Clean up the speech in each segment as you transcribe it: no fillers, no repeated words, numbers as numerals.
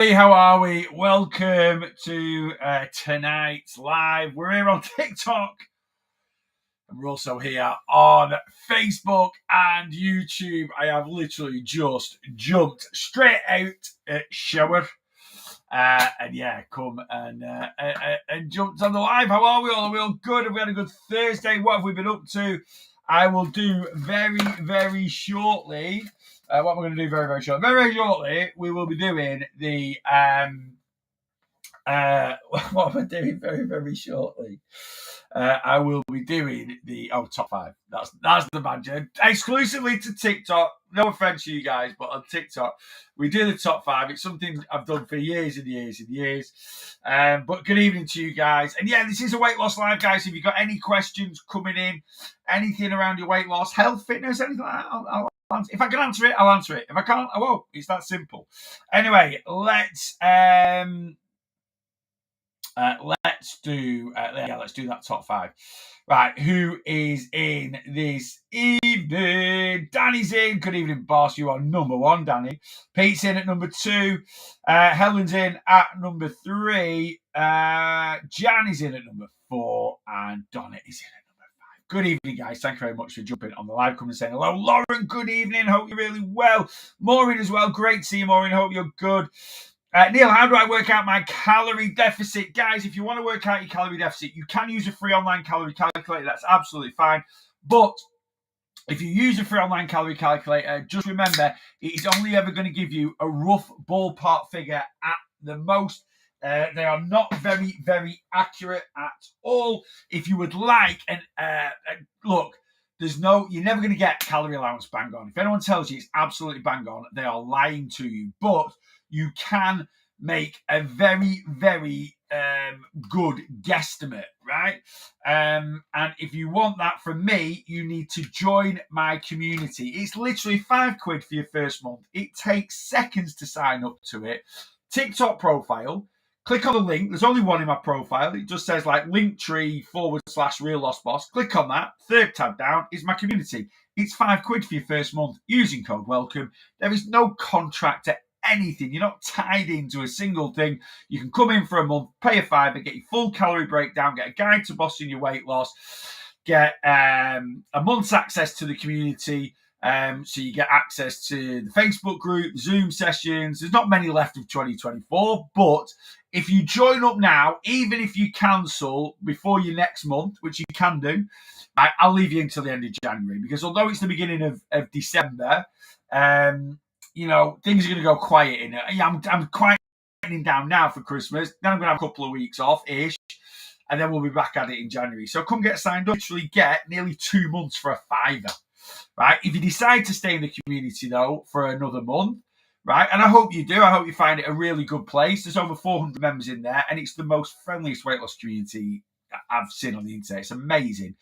Hey, how are we? Welcome to tonight's live. We're here on TikTok and we're also here on Facebook and YouTube. I have literally just jumped straight out at shower. Come and jumped on the live. How are we all? Are we all good? Have we had a good Thursday? What have we been up to? I will do very shortly. What we're going to do very shortly. Very shortly, we will be doing the what am I doing very shortly? I will be doing the top five. That's the magic. Exclusively to TikTok. No offense to you guys, but on TikTok we do the top five. It's something I've done for years and years. But good evening to you guys. And yeah, this is a weight loss live, guys. If you've got any questions coming in, anything around your weight loss, health, fitness, anything like that, if I can answer it, I'll answer it. If I can't, I won't. It's that simple. Anyway, let's do that top five. Right, who is in this evening? Danny's in. Good evening, boss. You are number one, Danny. Pete's in at number two. Helen's in at number three. Jan is in at number four. And Donna is in at number five. Good evening, guys. Thank you very much for jumping on the live. Coming and saying hello. Lauren, good evening. Hope you're really well. Maureen as well. Great to see you, Maureen. Hope you're good. Neil, how do I work out my calorie deficit? Guys, if you want to work out your calorie deficit, you can use a free online calorie calculator. That's absolutely fine. But if you use a free online calorie calculator, just remember, it is only ever going to give you a rough ballpark figure at the most. They are not very accurate at all. If you would like, look, you're never going to get calorie allowance bang on. If anyone tells you it's absolutely bang on, they are lying to you. But you can make a very good guesstimate, right? And if you want that from me, you need to join my community. It's literally £5 for your first month. It takes seconds to sign up to it. TikTok profile. Click on the link. There's only one in my profile. It just says like Linktree/Real Loss Boss. Click on that. Third tab down is my community. It's £5 for your first month using code WELCOME. There is no contract to anything. You're not tied into a single thing. You can come in for a month, pay a £5, get your full calorie breakdown, get a guide to bossing your weight loss, get a month's access to the community. So you get access to the Facebook group, Zoom sessions. There's not many left of 2024, but if you join up now, even if you cancel before your next month, which you can do, I'll leave you until the end of January, because although it's the beginning of December, things are going to go quiet in it. Yeah, I'm quieting down now for Christmas. Then I'm going to have a couple of weeks off-ish, and then we'll be back at it in January. So come get signed up. Literally get nearly 2 months for a £5, right? If you decide to stay in the community, though, for another month, right, and I hope you do. I hope you find it a really good place. There's over 400 members in there, and it's the most friendliest weight loss community I've seen on the internet. It's amazing.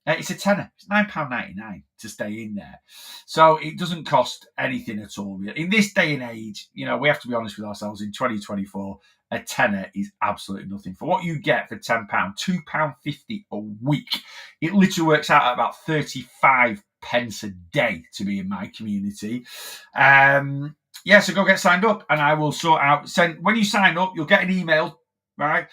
It's a tenner. It's £9.99 to stay in there. So it doesn't cost anything at all. In this day and age, we have to be honest with ourselves. In 2024, a tenner is absolutely nothing. For what you get for £10, £2.50 a week, it literally works out at about 35 pence a day to be in my community. So go get signed up, and I will sort out. When you sign up, you'll get an email, right,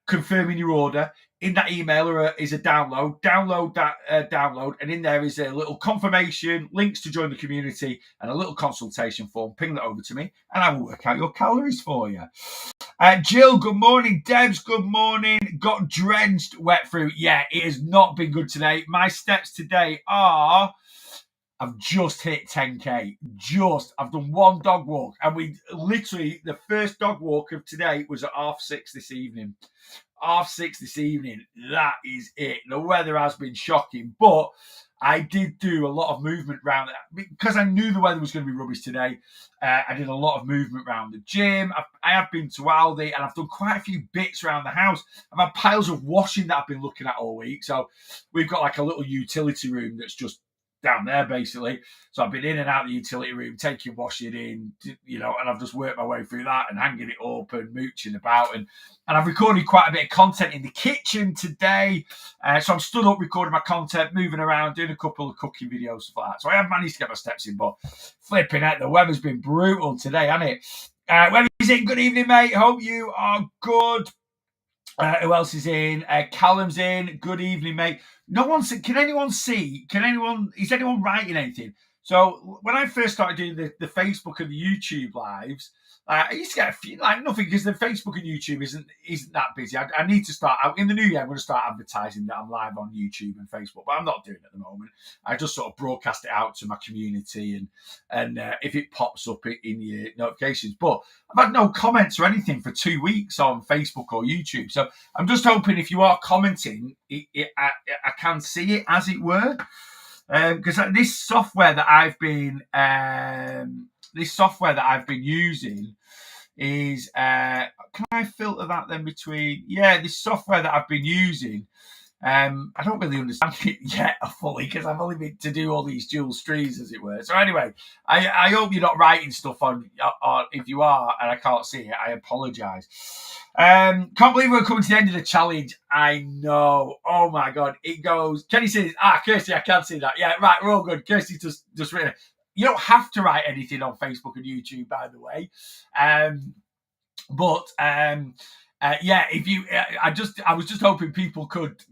confirming your order. In that email is a download. Download that download, and in there is a little confirmation, links to join the community, and a little consultation form. Ping that over to me, and I will work out your calories for you. Jill, good morning. Debs, good morning. Got drenched wet through. Yeah, it has not been good today. My steps today are... I've just hit 10K. I've done one dog walk, and the first dog walk of today was at 6:30 this evening. 6:30 this evening. That is it. The weather has been shocking, but I did do a lot of movement around it because I knew the weather was going to be rubbish today. I did a lot of movement around the gym. I have been to Aldi, and I've done quite a few bits around the house. I've had piles of washing that I've been looking at all week. So we've got like a little utility room that's just down there, basically. So I've been in and out of the utility room, taking washing in, and I've just worked my way through that and hanging it up and mooching about. And I've recorded quite a bit of content in the kitchen today. So I'm stood up recording my content, moving around, doing a couple of cooking videos, stuff like that. So I have managed to get my steps in, but flipping out, the weather's been brutal today, hasn't it? Whether in. Good evening, mate. Hope you are good. Who else is in? Callum's in. Good evening, mate. No one's. Can anyone see? Is anyone writing anything? So when I first started doing the Facebook and the YouTube lives, I used to get a few, like nothing, because the Facebook and YouTube isn't that busy. I need to start out in the new year. I'm going to start advertising that I'm live on YouTube and Facebook, but I'm not doing it at the moment. I just sort of broadcast it out to my community, and if it pops up in your notifications. But I've had no comments or anything for 2 weeks on Facebook or YouTube. So I'm just hoping if you are commenting, I can see it, as it were. Because this software that I've been using is can I filter that then between this software that I've been using. I don't really understand it yet fully, because I've only been to do all these dual streams, as it were. So anyway, I hope you're not writing stuff on, or if you are and I can't see it, I apologise. Can't believe we're coming to the end of the challenge. I know. Oh my God. It goes. Kenny says, Kirsty, I can't see that. Yeah, right. We're all good. Kirsty just written it. You don't have to write anything on Facebook and YouTube, by the way. If you, I was just hoping people could,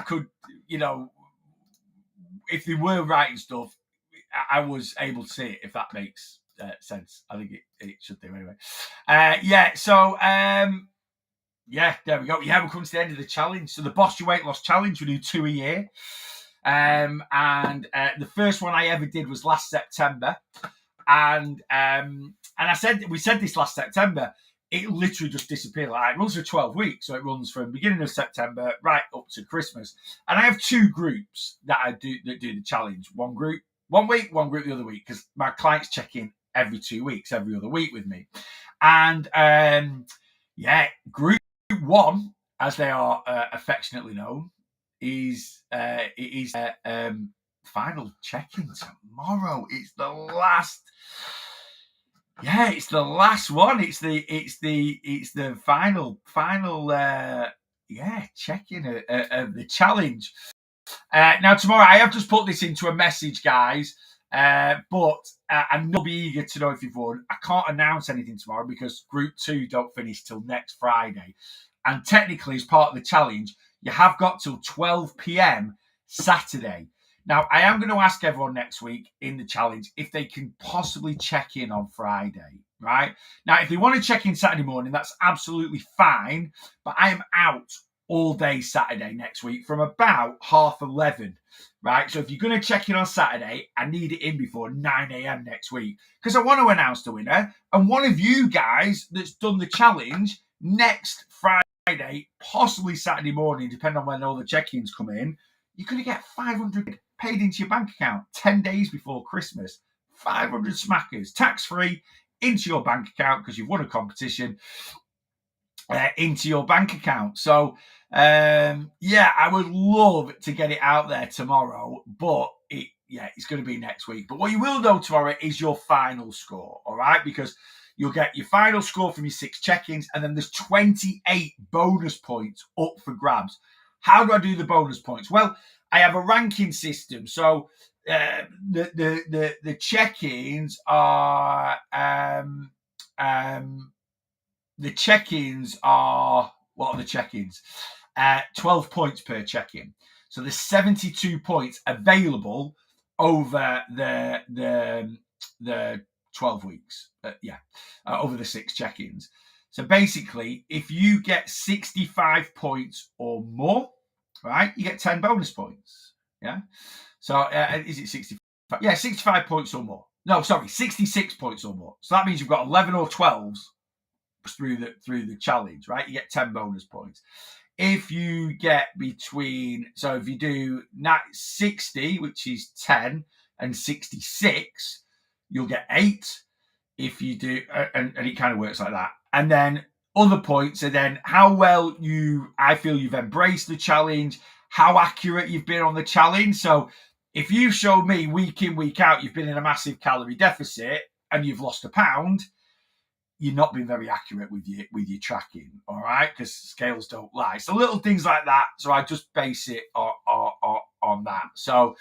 if they were writing stuff, I was able to see it, if that makes sense. I think it should do anyway. There we go. Yeah, we're coming to the end of the challenge. So the Boss Your Weight Loss Challenge, we do 2 a year. And the first one I ever did was last September. And we said this last September, it literally just disappeared. Like, it runs for 12 weeks. So it runs from beginning of September right up to Christmas. And I have 2 groups that do the challenge. One group 1 week, one group the other week, because my clients check in every 2 weeks, every other week with me. And group 1, as they are affectionately known, is final check-in tomorrow. It's the last. Yeah, it's the last one. It's the final check-in of the challenge. Now tomorrow, I have just put this into a message, guys. But I'm not be eager to know if you've won. I can't announce anything tomorrow because Group 2 don't finish till next Friday. And technically, as part of the challenge, you have got till 12 p.m. Saturday. Now, I am going to ask everyone next week in the challenge if they can possibly check in on Friday, right? Now, if they want to check in Saturday morning, that's absolutely fine. But I am out all day Saturday next week from about 11:30, right? So if you're going to check in on Saturday, I need it in before 9 a.m. next week, because I want to announce the winner. And one of you guys that's done the challenge next Friday, possibly Saturday morning, depending on when all the check-ins come in, you're going to get 500 paid into your bank account 10 days before Christmas. 500 smackers, tax-free, into your bank account, because you've won a competition, into your bank account. So, I would love to get it out there tomorrow, but it's going to be next week. But what you will know tomorrow is your final score, all right? Because you'll get your final score from your 6 check-ins, and then there's 28 bonus points up for grabs. How do I do the bonus points? Well, I have a ranking system. So the check-ins are what are the check-ins? 12 points per check-in. So there's 72 points available over the 12 weeks. Over the 6 check-ins. So basically, if you get 65 points or more, right, you get 10 bonus points. Yeah. So is it 65? Yeah, 65 points or more. No, sorry, 66 points or more. So that means you've got 11 or 12s through the challenge, right? You get 10 bonus points. If you get if you do 60, which is 10, and 66, you'll get 8. If you do, and it kind of works like that. And then other points are then how well I feel you've embraced the challenge, how accurate you've been on the challenge. So if you show me week in, week out, you've been in a massive calorie deficit and you've lost a pound, you're not being very accurate with your tracking, all right? Because scales don't lie. So little things like that. So I just base it on that. So,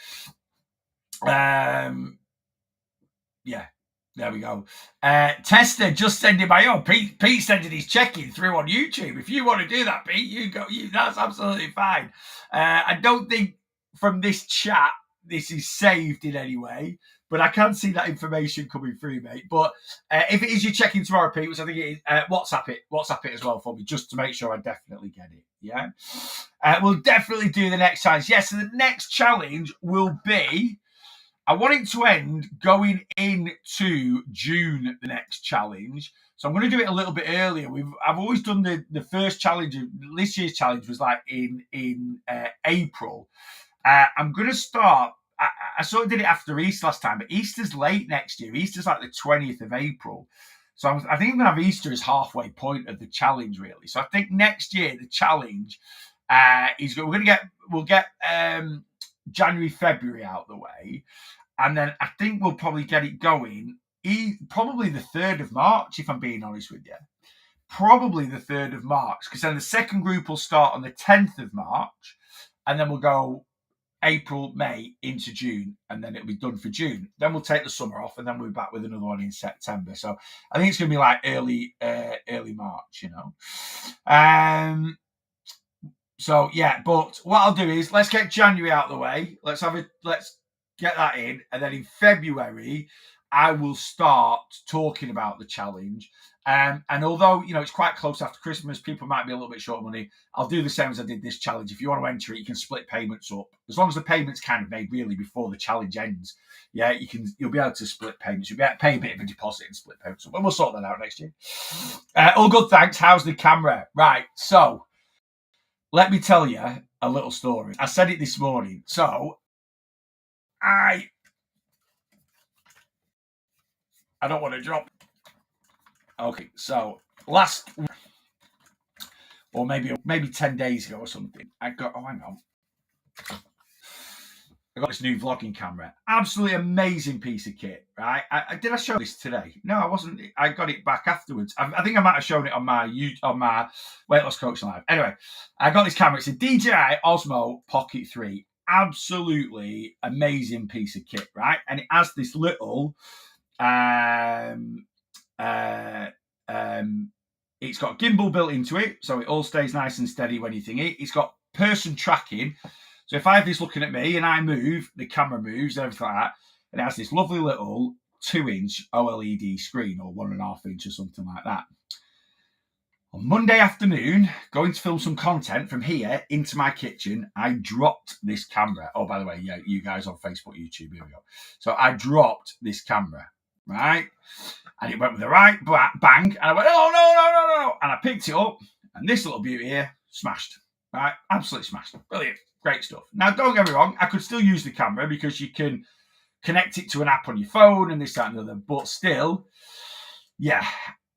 There we go. Tester just sending my own. Pete sending his check-in through on YouTube. If you want to do that, Pete, you go. That's absolutely fine. I don't think from this chat this is saved in any way, but I can see that information coming through, mate. But if it is your check-in tomorrow, Pete, which I think it is, WhatsApp it as well for me, just to make sure I definitely get it. Yeah, we'll definitely do the next challenge. Yes, so the next challenge will be. I want it to end going into June, the next challenge. So I'm going to do it a little bit earlier. I've always done the first challenge. This year's challenge was like in April. I'm going to start. I sort of did it after Easter last time, but Easter's late next year. Easter's like the 20th of April. So I think I'm going to have Easter as halfway point of the challenge, really. So I think next year the challenge is we'll get January, February out of the way. And then I think we'll probably get it going probably the 3rd of March, if I'm being honest with you. Probably the 3rd of March, because then the second group will start on the 10th of March, and then we'll go April, May into June, and then it'll be done for June. Then we'll take the summer off, and then we'll be back with another one in September. So I think it's going to be like early March, you know. So yeah, but what I'll do is let's get January out of the way. Let's get that in, and then in February I will start talking about the challenge. And although it's quite close after Christmas, people might be a little bit short of money. I'll do the same as I did this challenge. If you want to enter it, you can split payments up, as long as the payment's kind of made really before the challenge ends. Yeah, you'll be able to split payments. You'll be able to pay a bit of a deposit and split payments up, and we'll sort that out next year. All good, thanks. How's the camera? Right, so let me tell you a little story. I said it this morning. So I don't want to drop. Okay, so or maybe 10 days ago or something, I got this new vlogging camera. Absolutely amazing piece of kit, right? Did I show this today? No, I wasn't. I got it back afterwards. I think I might have shown it on my Weight Loss Coaching Live. Anyway, I got this camera. It's a DJI Osmo Pocket 3. Absolutely amazing piece of kit, right? And it has this little it's got gimbal built into it, so it all stays nice and steady when you think it. It's got person tracking, so if Ivy's looking at me and I move, the camera moves and everything like that. And it has this lovely little 2-inch OLED screen, or 1.5 inch or something like that. On Monday afternoon, going to film some content from here into my kitchen, I dropped this camera. Oh, by the way, yeah, you guys on Facebook, YouTube, here we go. So I dropped this camera, right? And it went with the right bang. And I went, oh, no. And I picked it up, and this little beauty here, smashed, right? Absolutely smashed. Brilliant. Great stuff. Now, don't get me wrong. I could still use the camera because you can connect it to an app on your phone and this, that, and the other. But still, yeah,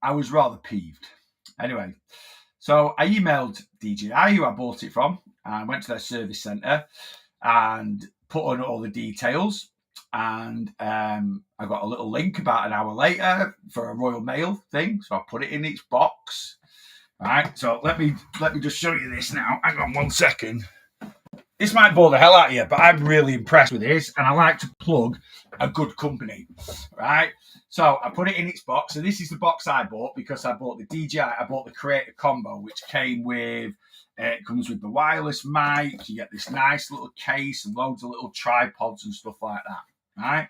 I was rather peeved. Anyway, so I emailed DJI, who I bought it from, and went to their service centre and put on all the details. And I got a little link about an hour later for a Royal Mail thing. So I put it in its box. All right, so let me just show you this now. Hang on 1 second. This might bore the hell out of you, but I'm really impressed with this, and I like to plug a good company, right? So I put it in its box. So this is the box I bought because I bought the DJI. I bought the Creator Combo, which came with, it comes with the wireless mic. You get this nice little case and loads of little tripods and stuff like that, right?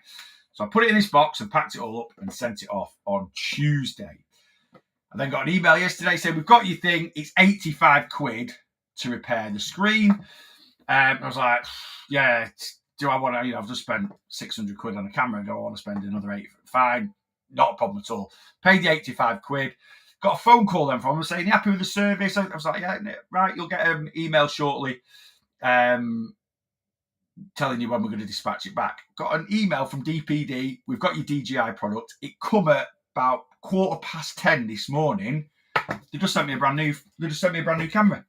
So I put it in this box and packed it all up and sent it off on Tuesday. I then got an email yesterday saying, we've got your thing. It's 85 quid to repair the screen. I was like, yeah, do I want to, I've just spent 600 quid on a camera. Do I want to spend another 8? Fine, not a problem at all. Paid the 85 quid. Got a phone call then from them saying, you happy with the service? I was like, yeah, right, you'll get an email shortly telling you when we're going to dispatch it back. Got an email from DPD. We've got your DJI product. It come at about 10:15 this morning. They just sent me a brand new camera.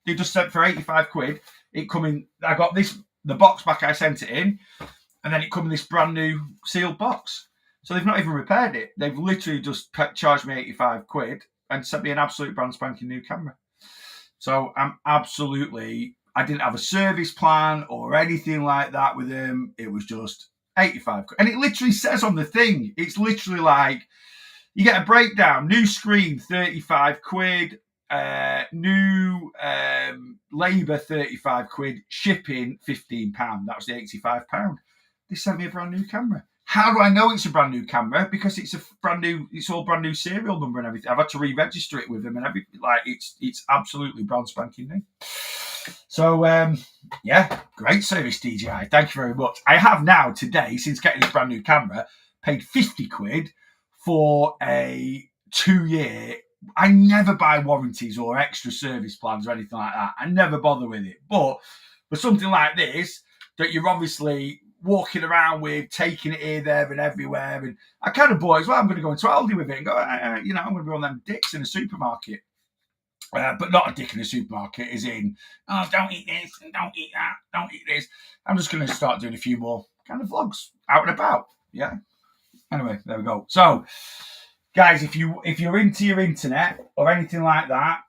They just sent for 85 quid. It come in, I got the box back I sent it in, and then it come in this brand new sealed box. So they've not even repaired it. They've literally just charged me 85 quid and sent me an absolute brand spanking new camera. So I didn't have a service plan or anything like that with them. It was just 85 quid. And it literally says on the thing, it's literally like, you get a breakdown, new screen, 35 quid, new labour, 35 quid, shipping, £15. That was the £85. They sent me a brand new camera. How do I know it's a brand new camera? Because it's all brand new serial number and everything. I've had to re-register it with them and everything. Like it's absolutely brand spanking new. So yeah, great service, DJI. Thank you very much. I have now today, since getting this brand new camera, paid 50 quid for a 2-year. I never buy warranties or extra service plans or anything like that. I never bother with it. But for something like this, that you're obviously walking around with, taking it here, there, and everywhere, and I kind of bought it as well. I'm going to go into Aldi with it and go, I'm going to be one of them dicks in a supermarket. But not a dick in a supermarket, as in, oh, don't eat this and don't eat that, don't eat this. I'm just going to start doing a few more kind of vlogs out and about. Yeah. Anyway, there we go. So, guys, if you're into your internet or anything like that,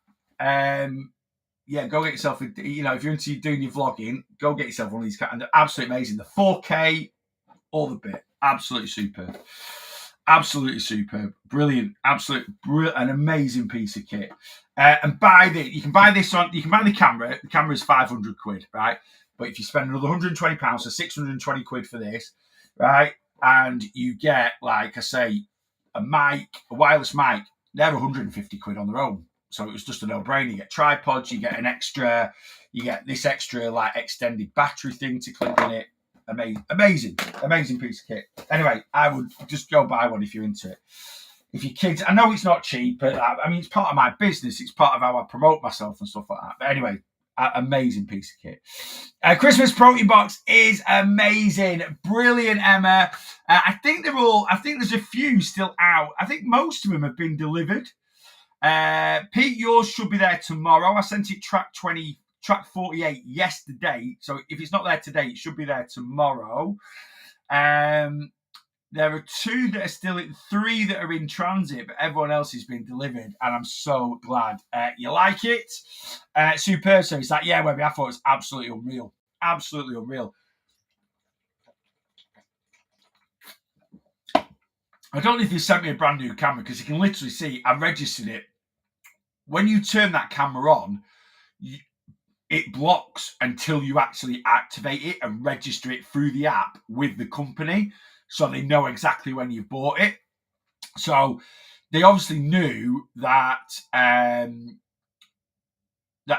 yeah, go get yourself. If you're into doing your vlogging, go get yourself one of these. And they're absolutely amazing. The 4K, all the bit, absolutely superb. Absolutely superb, brilliant, an amazing piece of kit. And you can buy the camera. The camera is 500 quid, right? But if you spend another £120, so 620 quid for this, right? And you get, like I say, a wireless mic, they're 150 quid on their own. So it was just a no-brainer. You get tripods, you get this extra like extended battery thing to clip in it. Amazing piece of kit. Anyway, I would just go buy one if you're into it. If your kids, I know it's not cheap, but I mean, it's part of my business. It's part of how I promote myself and stuff like that. But anyway, amazing piece of kit. Christmas protein box is amazing. Brilliant, Emma. I think there's a few still out. I think most of them have been delivered. Pete, yours should be there tomorrow. I sent it track 48 yesterday. So if it's not there today, it should be there tomorrow. There are 2 that are still 3 that are in transit, but everyone else has been delivered, and I'm so glad. You like it? Superb. So it's like, yeah, Webby, I thought it was absolutely unreal. Absolutely unreal. I don't know if you sent me a brand new camera, because you can literally see I registered it. When you turn that camera on, it blocks until you actually activate it and register it through the app with the company, so they know exactly when you've bought it. So they obviously knew that that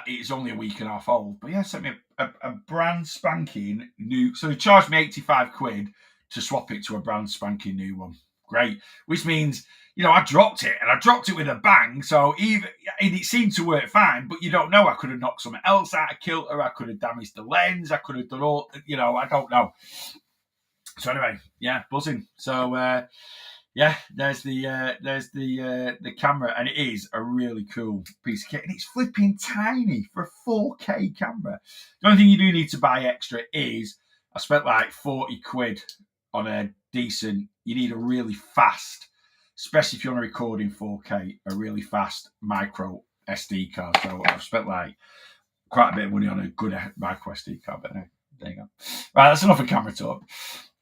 it's only a week and a half old. But yeah, sent me a brand spanking new. So they charged me 85 quid to swap it to a brand spanking new one. Great. Which means, I dropped it, and I dropped it with a bang. So it seemed to work fine, but you don't know. I could have knocked something else out of kilter. I could have damaged the lens. I could have done all, I don't know. So anyway, yeah, buzzing. So yeah, there's the camera, and it is a really cool piece of kit, and it's flipping tiny for a 4K camera. The only thing you do need to buy extra is, I spent like 40 quid on a decent. You need a really fast, especially if you want to record in 4K, a really fast micro SD card. So I've spent like quite a bit of money on a good micro SD card. But anyway, there you go. Right, that's enough of camera talk.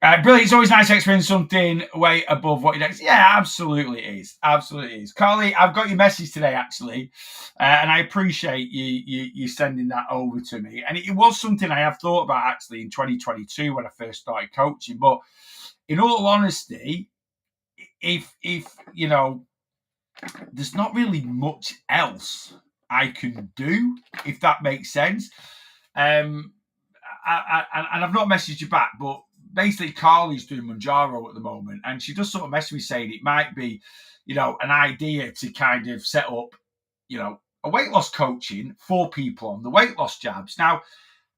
Brilliant. It's always nice to experience something way above what you do. Yeah, absolutely it is. Absolutely it is. Carly, I've got your message today, actually, and I appreciate you sending that over to me. And it was something I have thought about, actually, in 2022 when I first started coaching. But in all honesty, if there's not really much else I can do, if that makes sense. And I've not messaged you back, but basically Carly's doing Manjaro at the moment, and she just sort of messaged me saying it might be, an idea to kind of set up, a weight loss coaching for people on the weight loss jabs. Now,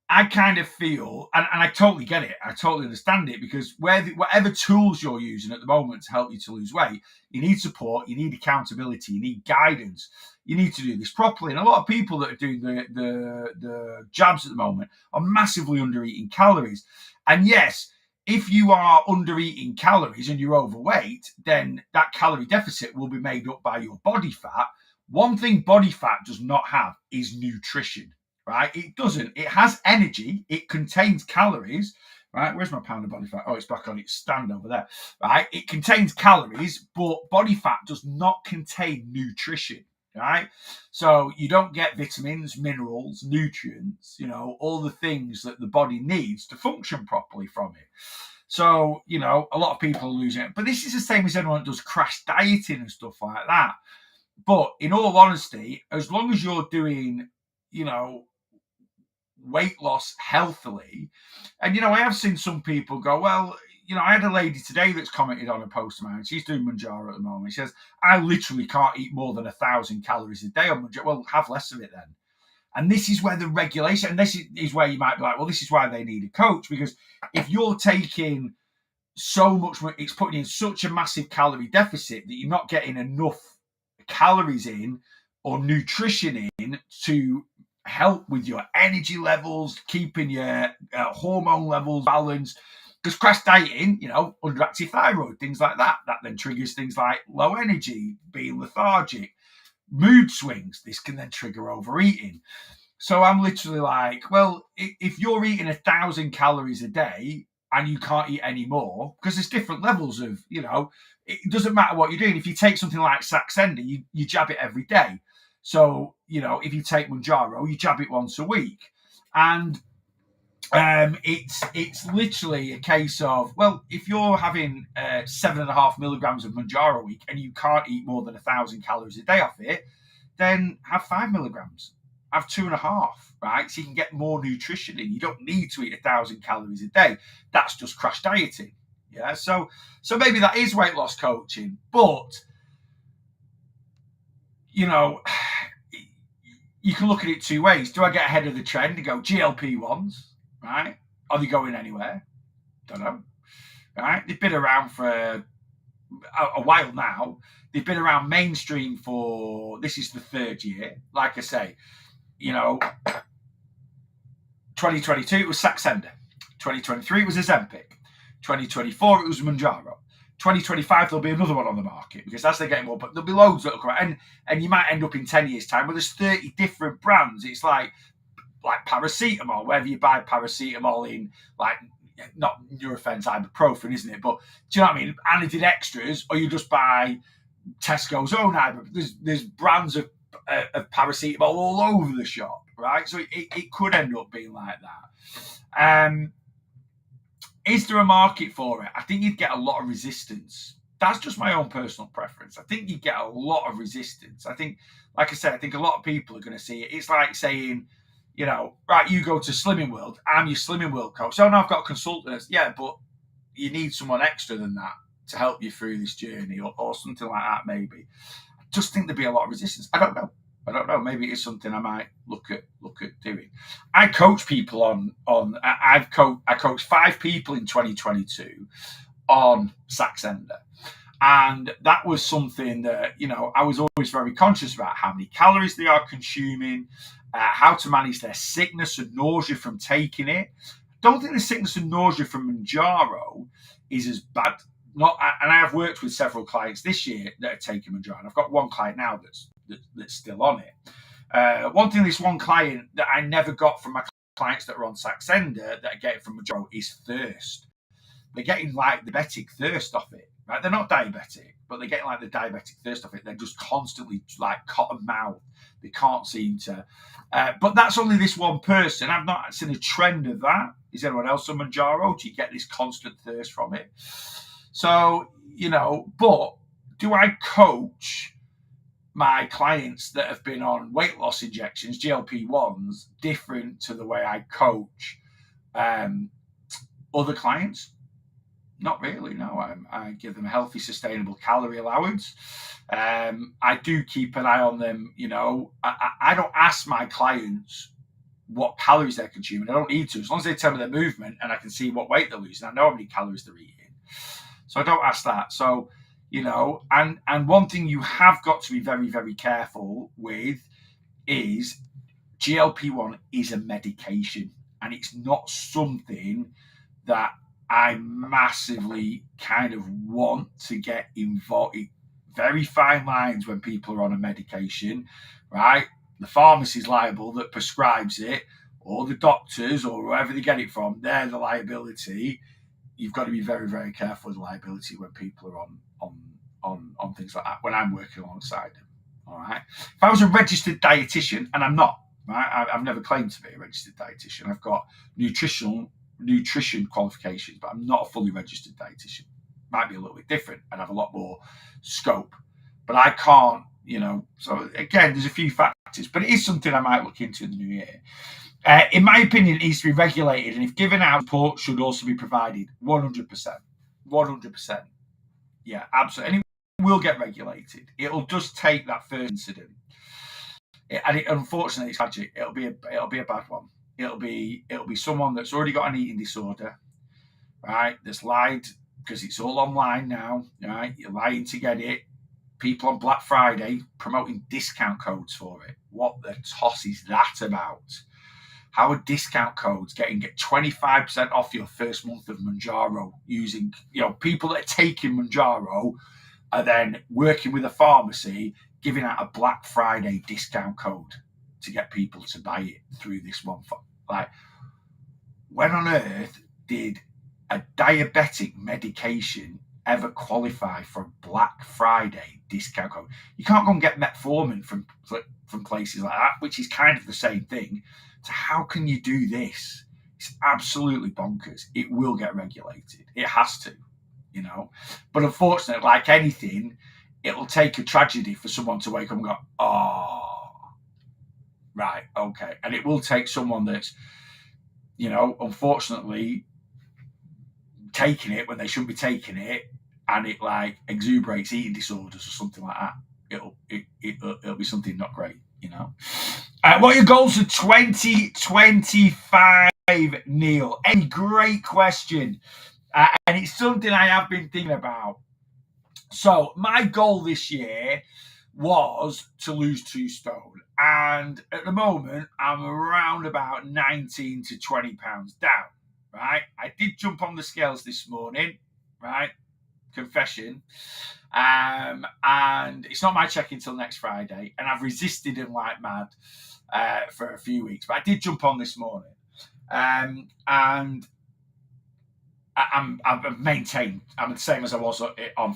I kind of feel, and I totally get it, I totally understand it, because whatever tools you're using at the moment to help you to lose weight, you need support, you need accountability, you need guidance, you need to do this properly. And a lot of people that are doing the jabs at the moment are massively under eating calories. And yes, if you are under eating calories and you're overweight, then that calorie deficit will be made up by your body fat. One thing body fat does not have is nutrition. right? It doesn't. It has energy. It contains calories, right? Where's my pound of body fat? Oh, it's back on its stand over there, right? It contains calories, but body fat does not contain nutrition, right? So you don't get vitamins, minerals, nutrients, all the things that the body needs to function properly from it. So, a lot of people are losing it. But this is the same as anyone that does crash dieting and stuff like that. But in all honesty, as long as you're doing, weight loss healthily, and I have seen some people go, well, I had a lady today that's commented on a post of mine. She's doing Mounjaro at the moment. She says, I literally can't eat more than 1,000 calories a day on Mounjaro. Well, have less of it then. And this is where the regulation, and this is where you might be like, well, this is why they need a coach, because if you're taking so much, it's putting you in such a massive calorie deficit that you're not getting enough calories in or nutrition in to help with your energy levels, keeping your hormone levels balanced. Because crash dieting, underactive thyroid, things like that then triggers things like low energy, being lethargic, mood swings. This can then trigger overeating. So I'm literally like, well, if you're eating 1,000 calories a day and you can't eat any more, because there's different levels of, it doesn't matter what you're doing. If you take something like Saxenda, you jab it every day. So, if you take Mounjaro, you jab it once a week. And it's literally a case of, well, if you're having 7.5 milligrams of Mounjaro a week and you can't eat more than 1,000 calories a day off it, then have 5 milligrams. Have 2.5, right? So you can get more nutrition in. You don't need to eat 1,000 calories a day. That's just crash dieting. Yeah. So maybe that is weight loss coaching, but you can look at it two ways. Do I get ahead of the trend and go GLP-1s, right? Are they going anywhere? Don't know. Right? They've been around for a while now. They've been around mainstream for, this is the third year. Like I say, 2022 it was Saxenda, 2023 it was Ozempic, 2024 it was Mounjaro, 2025 there'll be another one on the market, because as they get more, but there'll be loads that'll come out, and you might end up in 10 years time where there's 30 different brands. It's like paracetamol, whether you buy paracetamol in like, not Nurofen, ibuprofen, isn't it? But do you know what I mean? Anidid extras, or you just buy Tesco's own ibuprofen. There's brands of paracetamol all over the shop, right? So it could end up being like that. Is there a market for it? I think you'd get a lot of resistance. That's just my own personal preference. I think you get a lot of resistance. I think, like I said, I think a lot of people are going to see it. It's like saying, right, you go to Slimming World, I'm your Slimming World coach. So now I've got consultants. Yeah, but you need someone extra than that to help you through this journey, or something like that, maybe. Just think there'd be a lot of resistance. I don't know. Maybe it's something I might look at doing. I coach people I coached 5 people in 2022 on Saxenda. And that was something that, I was always very conscious about how many calories they are consuming, how to manage their sickness and nausea from taking it. I don't think the sickness and nausea from Mounjaro is as bad. And I have worked with several clients this year that are taking Mounjaro. And I've got one client now that's still on it. One thing, this one client that I never got from my clients that are on Saxenda that I get from Mounjaro is thirst. They're getting like the diabetic thirst off it, right? They're not diabetic, but they're getting like the diabetic thirst off it. They're just constantly like cotton mouth. They can't seem to. But that's only this one person. I've not seen a trend of that. Is anyone else on Mounjaro? Do you get this constant thirst from it? So, but do I coach my clients that have been on weight loss injections, GLP-1s, different to the way I coach other clients? Not really, no. I give them a healthy, sustainable calorie allowance. I do keep an eye on them. I don't ask my clients what calories they're consuming. I don't need to. As long as they tell me their movement and I can see what weight they're losing, I know how many calories they're eating. So I don't ask that. So, and one thing you have got to be very, very careful with is GLP-1 is a medication, and it's not something that I massively kind of want to get involved. Very fine lines when people are on a medication, right? The pharmacy's liable that prescribes it, or the doctors, or whoever they get it from. They're the liability. You've got to be very, very careful with liability when people are on things like that. When I'm working alongside them, all right. If I was a registered dietitian, and I'm not, right? I've never claimed to be a registered dietitian. I've got nutrition qualifications, but I'm not a fully registered dietitian. Might be a little bit different and have a lot more scope, but I can't. So again, there's a few factors, but it is something I might look into in the new year. In my opinion, it needs to be regulated, and if given out, support should also be provided. 100%. 100%. Yeah, absolutely. And it will get regulated. It'll just take that first incident. Unfortunately, it's tragic. It'll be a bad one. It'll be someone that's already got an eating disorder, right? That's lied because it's all online now, right? You're lying to get it. People on Black Friday promoting discount codes for it. What the toss is that about? How are discount codes get 25% off your first month of Mounjaro using, people that are taking Mounjaro are then working with a pharmacy, giving out a Black Friday discount code to get people to buy it through this one. Like, when on earth did a diabetic medication ever qualify for a Black Friday discount code? You can't go and get metformin from places like that, which is kind of the same thing. So how can you do this? It's absolutely bonkers. It will get regulated. It has to, But unfortunately, like anything, it'll take a tragedy for someone to wake up and go, oh, right, okay. And it will take someone that's, unfortunately taking it when they shouldn't be taking it, and it like exuberates eating disorders or something like that. It'll be something not great, What are your goals for 2025, Neil? A great question, and it's something I have been thinking about. So my goal this year was to lose 2 stone, and at the moment I'm around about 19 to 20 pounds down. Right, I did jump on the scales this morning. Right, confession. And it's not my check-in till next Friday, and I've resisted him like mad for a few weeks, but I did jump on this morning, and I've maintained. I'm the same as I was on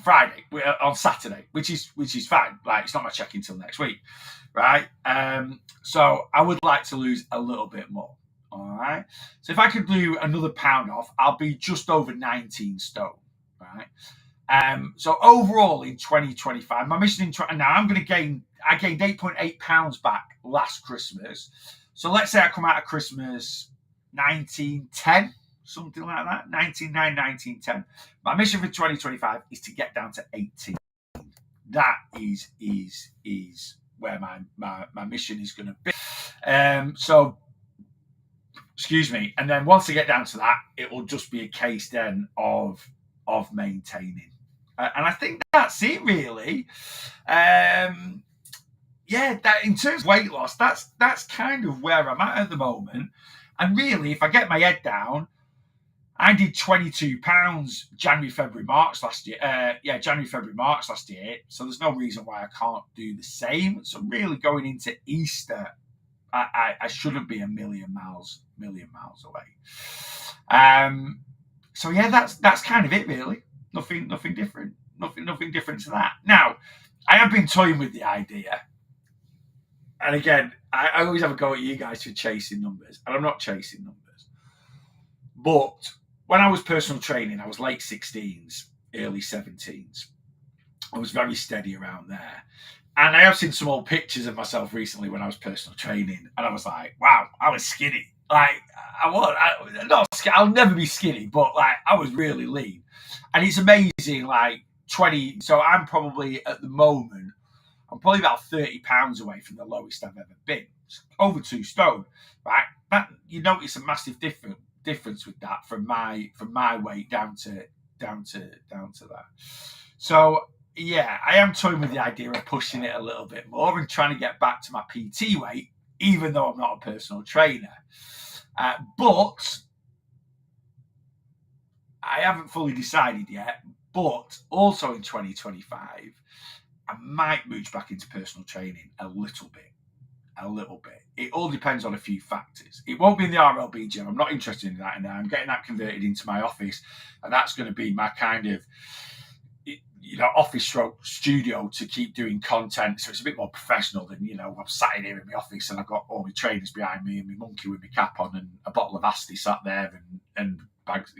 Saturday, which is fine. Like, it's not my check-in till next week, right? So I would like to lose a little bit more. All right. So if I could do another pound off, I'll be just over 19 stone. Right. So overall in 2025, my mission now I gained 8.8 pounds back last Christmas. So let's say I come out of Christmas 1910, something like that, 1909, 1910. My mission for 2025 is to get down to 18. That is where my mission is going to be. So, excuse me. And then once I get down to that, it will just be a case then of maintaining. And I think that's it, really. That in terms of weight loss, that's kind of where I'm at the moment. And really, if I get my head down, I did 22 pounds January, February, March last year. January, February, March last year. So there's no reason why I can't do the same. So really, going into Easter, I shouldn't be a million miles away. So yeah, that's kind of it, really. Nothing different. Nothing different to that. Now, I have been toying with the idea, and again, I always have a go at you guys for chasing numbers, and I'm not chasing numbers. But when I was personal training, I was late 16s, early 17s. I was very steady around there. And I have seen some old pictures of myself recently when I was personal training, and I was like, wow, I was skinny. Like, I'll never be skinny, but like, I was really lean. And it's amazing, like 20. So I'm probably at the moment, I'm probably about 30 pounds away from the lowest I've ever been. It's over 2 stone, right? That, you notice a massive difference with that from my weight down to that. So yeah, I am toying with the idea of pushing it a little bit more and trying to get back to my PT weight, even though I'm not a personal trainer. But I haven't fully decided yet. But also in 2025, I might move back into personal training a little bit. a little bit. It all depends on a few factors. It won't be in the RLB gym. I'm not interested in that now. I'm getting that converted into my office, and that's going to be my kind of office stroke studio to keep doing content. So it's a bit more professional than, I'm sat in here in my office and I've got all my trainers behind me and my monkey with my cap on and a bottle of Asti sat there and bags,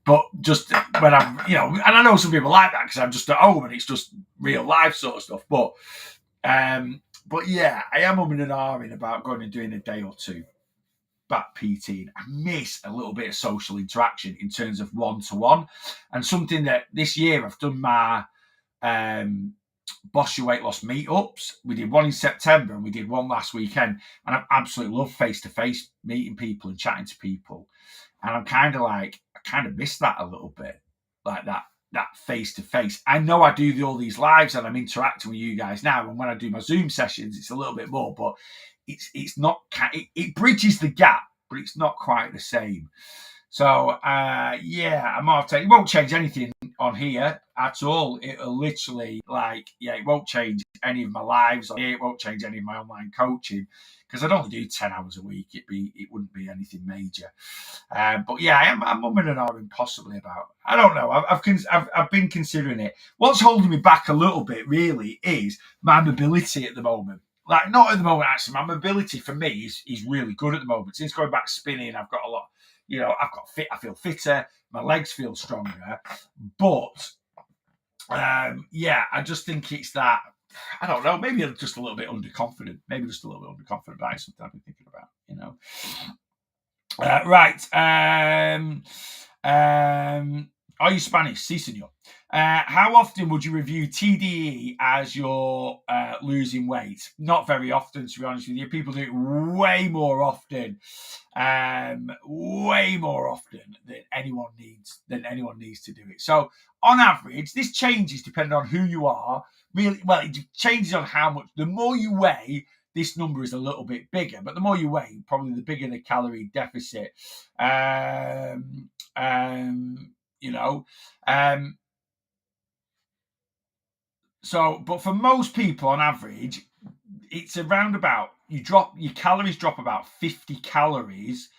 But just when I'm, and I know some people like that because I'm just at home and it's just real life sort of stuff. But yeah, I am umming and ahhing about going and doing a day or two back PT. I miss a little bit of social interaction in terms of one-to-one, and something that this year I've done my Boss Your Weight Loss meetups. We did one in September and we did one last weekend, and I absolutely love face-to-face meeting people and chatting to people, and I kind of miss that a little bit, like that face-to-face. I know I do all these lives and I'm interacting with you guys now, and when I do my Zoom sessions it's a little bit more, but it's not, it bridges the gap, but it's not quite the same. So yeah, I'm off. It won't change anything on here at all. It'll literally it won't change any of my lives. It won't change any of my online coaching because I'd only do 10 hours a week. It wouldn't be anything major. But yeah, I'm umming and ahhing possibly about. I don't know. I've been considering it. What's holding me back a little bit really is my mobility at the moment. Not at the moment, actually. My mobility for me is really good at the moment. Since going back spinning, I've got a lot, I've got fit. I feel fitter. My legs feel stronger. But, yeah, I just think it's that, I don't know, maybe I'm just a little bit underconfident. Maybe just a little bit underconfident. That is something I've been thinking about, Right. Are you Spanish? Sí, señor. How often would you review TDE as you're losing weight? Not very often, to be honest with you. People do it way more often than anyone needs to do it. So on average, this changes depending on who you are. Really, well, it changes on how much. The more you weigh, this number is a little bit bigger, but the more you weigh, probably the bigger the calorie deficit. So, but for most people on average, it's around about, your calories drop about 50 calories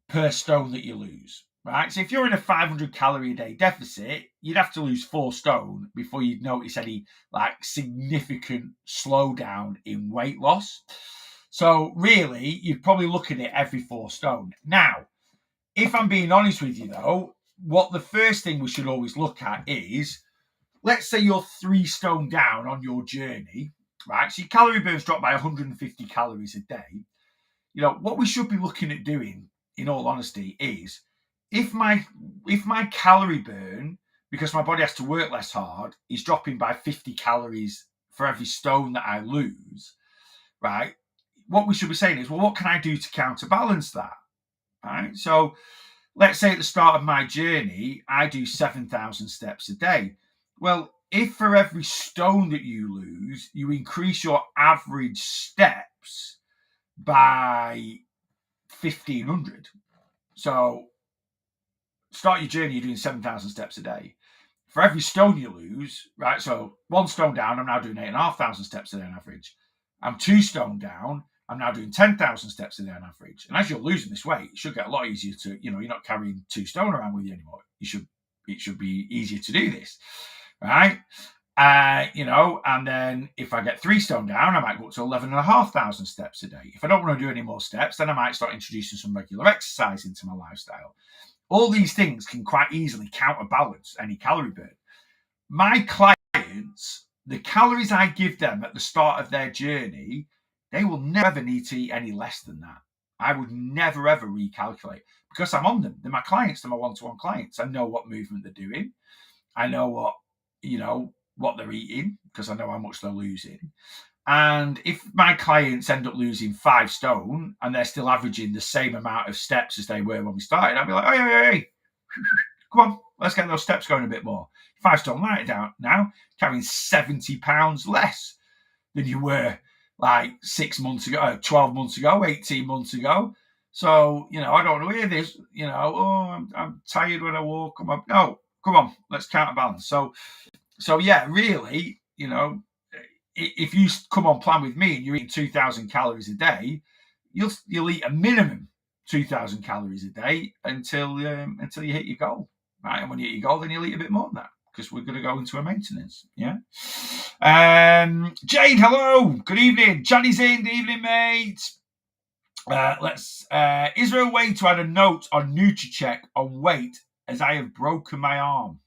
per stone that you lose, right? So if you're in a 500 calorie a day deficit, you'd have to lose 4 stone before you'd notice any significant slowdown in weight loss. So really, you'd probably look at it every 4 stone. Now, if I'm being honest with you though, what the first thing we should always look at is, let's say you're 3 stone down on your journey, right? So your calorie burn's dropped by 150 calories a day. What we should be looking at doing, in all honesty, is if my calorie burn, because my body has to work less hard, is dropping by 50 calories for every stone that I lose, right? What we should be saying is, well, what can I do to counterbalance that, right? So let's say at the start of my journey, I do 7,000 steps a day. Well, if for every stone that you lose, you increase your average steps by 1,500. So start your journey, you're doing 7,000 steps a day. For every stone you lose, right? So 1 stone down, I'm now doing 8,500 steps a day on average. I'm 2 stone down, I'm now doing 10,000 steps a day on average. And as you're losing this weight, it should get a lot easier to, you're not carrying 2 stone around with you anymore. It should be easier to do this, right? And then if I get 3 stone down, I might go up to 11,500 steps a day. If I don't want to do any more steps, then I might start introducing some regular exercise into my lifestyle. All these things can quite easily counterbalance any calorie burn. My clients, the calories I give them at the start of their journey, they will never need to eat any less than that. I would never, ever recalculate because I'm on them. They're my clients. They're my one-to-one clients. I know what movement they're doing. I know what they're eating because I know how much they're losing. And if my clients end up losing 5 stone and they're still averaging the same amount of steps as they were when we started, I'd be like, hey, come on, let's get those steps going a bit more. 5 stone lighter down now, carrying 70 pounds less than you were 6 months ago, 12 months ago, 18 months ago. So, I don't want to hear this, I'm tired when I walk. No, come on, let's counterbalance. So yeah, really, if you come on plan with me and you're eating 2,000 calories a day, you'll eat a minimum 2,000 calories a day until you hit your goal, right? And when you hit your goal, then you'll eat a bit more than that because we're going to go into a maintenance. Yeah. Jane, hello. Good evening. Johnny's in. Good evening, mate. Is there a way to add a note on NutriCheck on weight as I have broken my arm?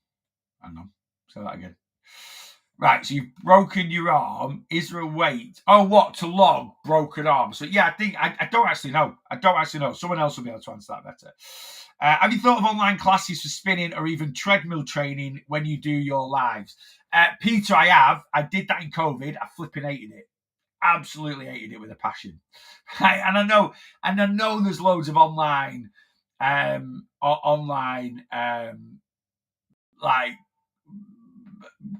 Hang on. Say that again. Right, so you've broken your arm. Is there a weight? Oh, what? To log broken arm. So, yeah, I think, I don't actually know. Someone else will be able to answer that better. Have you thought of online classes for spinning or even treadmill training when you do your lives? Peter, I have. I did that in COVID. I flipping hated it. Absolutely hated it with a passion. Right? And I know there's loads of online, like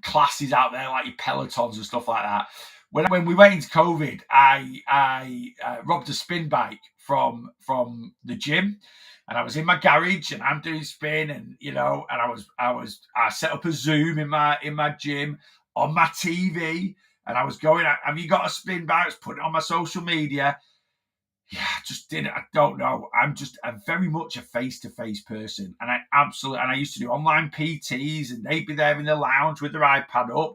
classes out there, like your Pelotons and stuff like that. When we went into COVID, I robbed a spin bike from the gym, and I was in my garage and I'm doing spin, and I set up a Zoom in my gym on my TV, and I was going, have you got a spin bike? I was putting it on my social media. Yeah, I just did it. I don't know. I'm very much a face-to-face person, and I used to do online PTs, and they'd be there in the lounge with their iPad up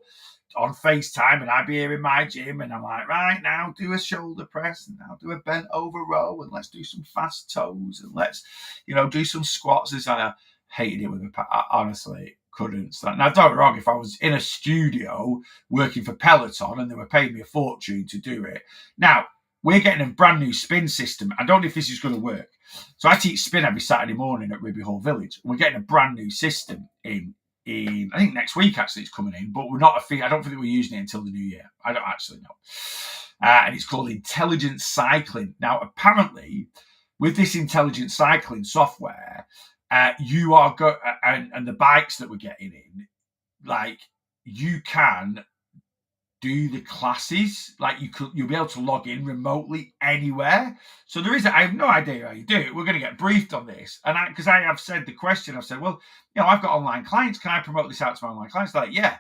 on FaceTime, and I'd be here in my gym, and I'm like, right, now do a shoulder press, and now do a bent over row, and let's do some fast toes, and let's, do some squats. I hated it with I honestly couldn't stand. Now, don't get me wrong, if I was in a studio working for Peloton and they were paying me a fortune to do it. Now, we're getting a brand new spin system. I don't know if this is going to work. So I teach spin every Saturday morning at Ribby Hall Village. We're getting a brand new system in I think next week actually it's coming in, but we're not I don't think we're using it until the new year. I don't actually know. And it's called Intelligent Cycling. Now, apparently, with this intelligent cycling software, you are and the bikes that we're getting in, like, you can do the classes, like you'll be able to log in remotely anywhere. So I have no idea how you do it. We're going to get briefed on this, and because I have said the question, I've said, well, I've got online clients. Can I promote this out to my online clients? They're like, yeah,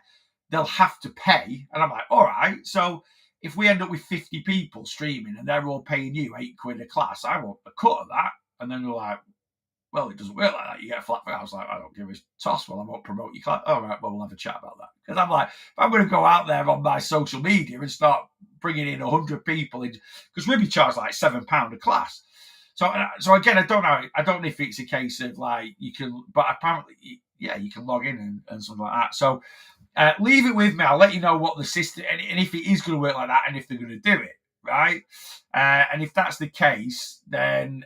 they'll have to pay, and I'm like, all right. So if we end up with 50 people streaming and they're all paying you £8 a class, I want a cut of that. And then they're like, well, it doesn't work like that. You get a flat fee. I was like, I don't give a toss. Well, I won't promote your class. All right, well, we'll have a chat about that. Because I'm like, if I'm going to go out there on my social media and start bringing in 100 people, because Ruby charges like £7 a class. So again, I don't know. I don't know if it's a case of like you can, but apparently, yeah, you can log in and something like that. So leave it with me. I'll let you know what the system, and if it is going to work like that, and if they're going to do it. Right, and if that's the case, then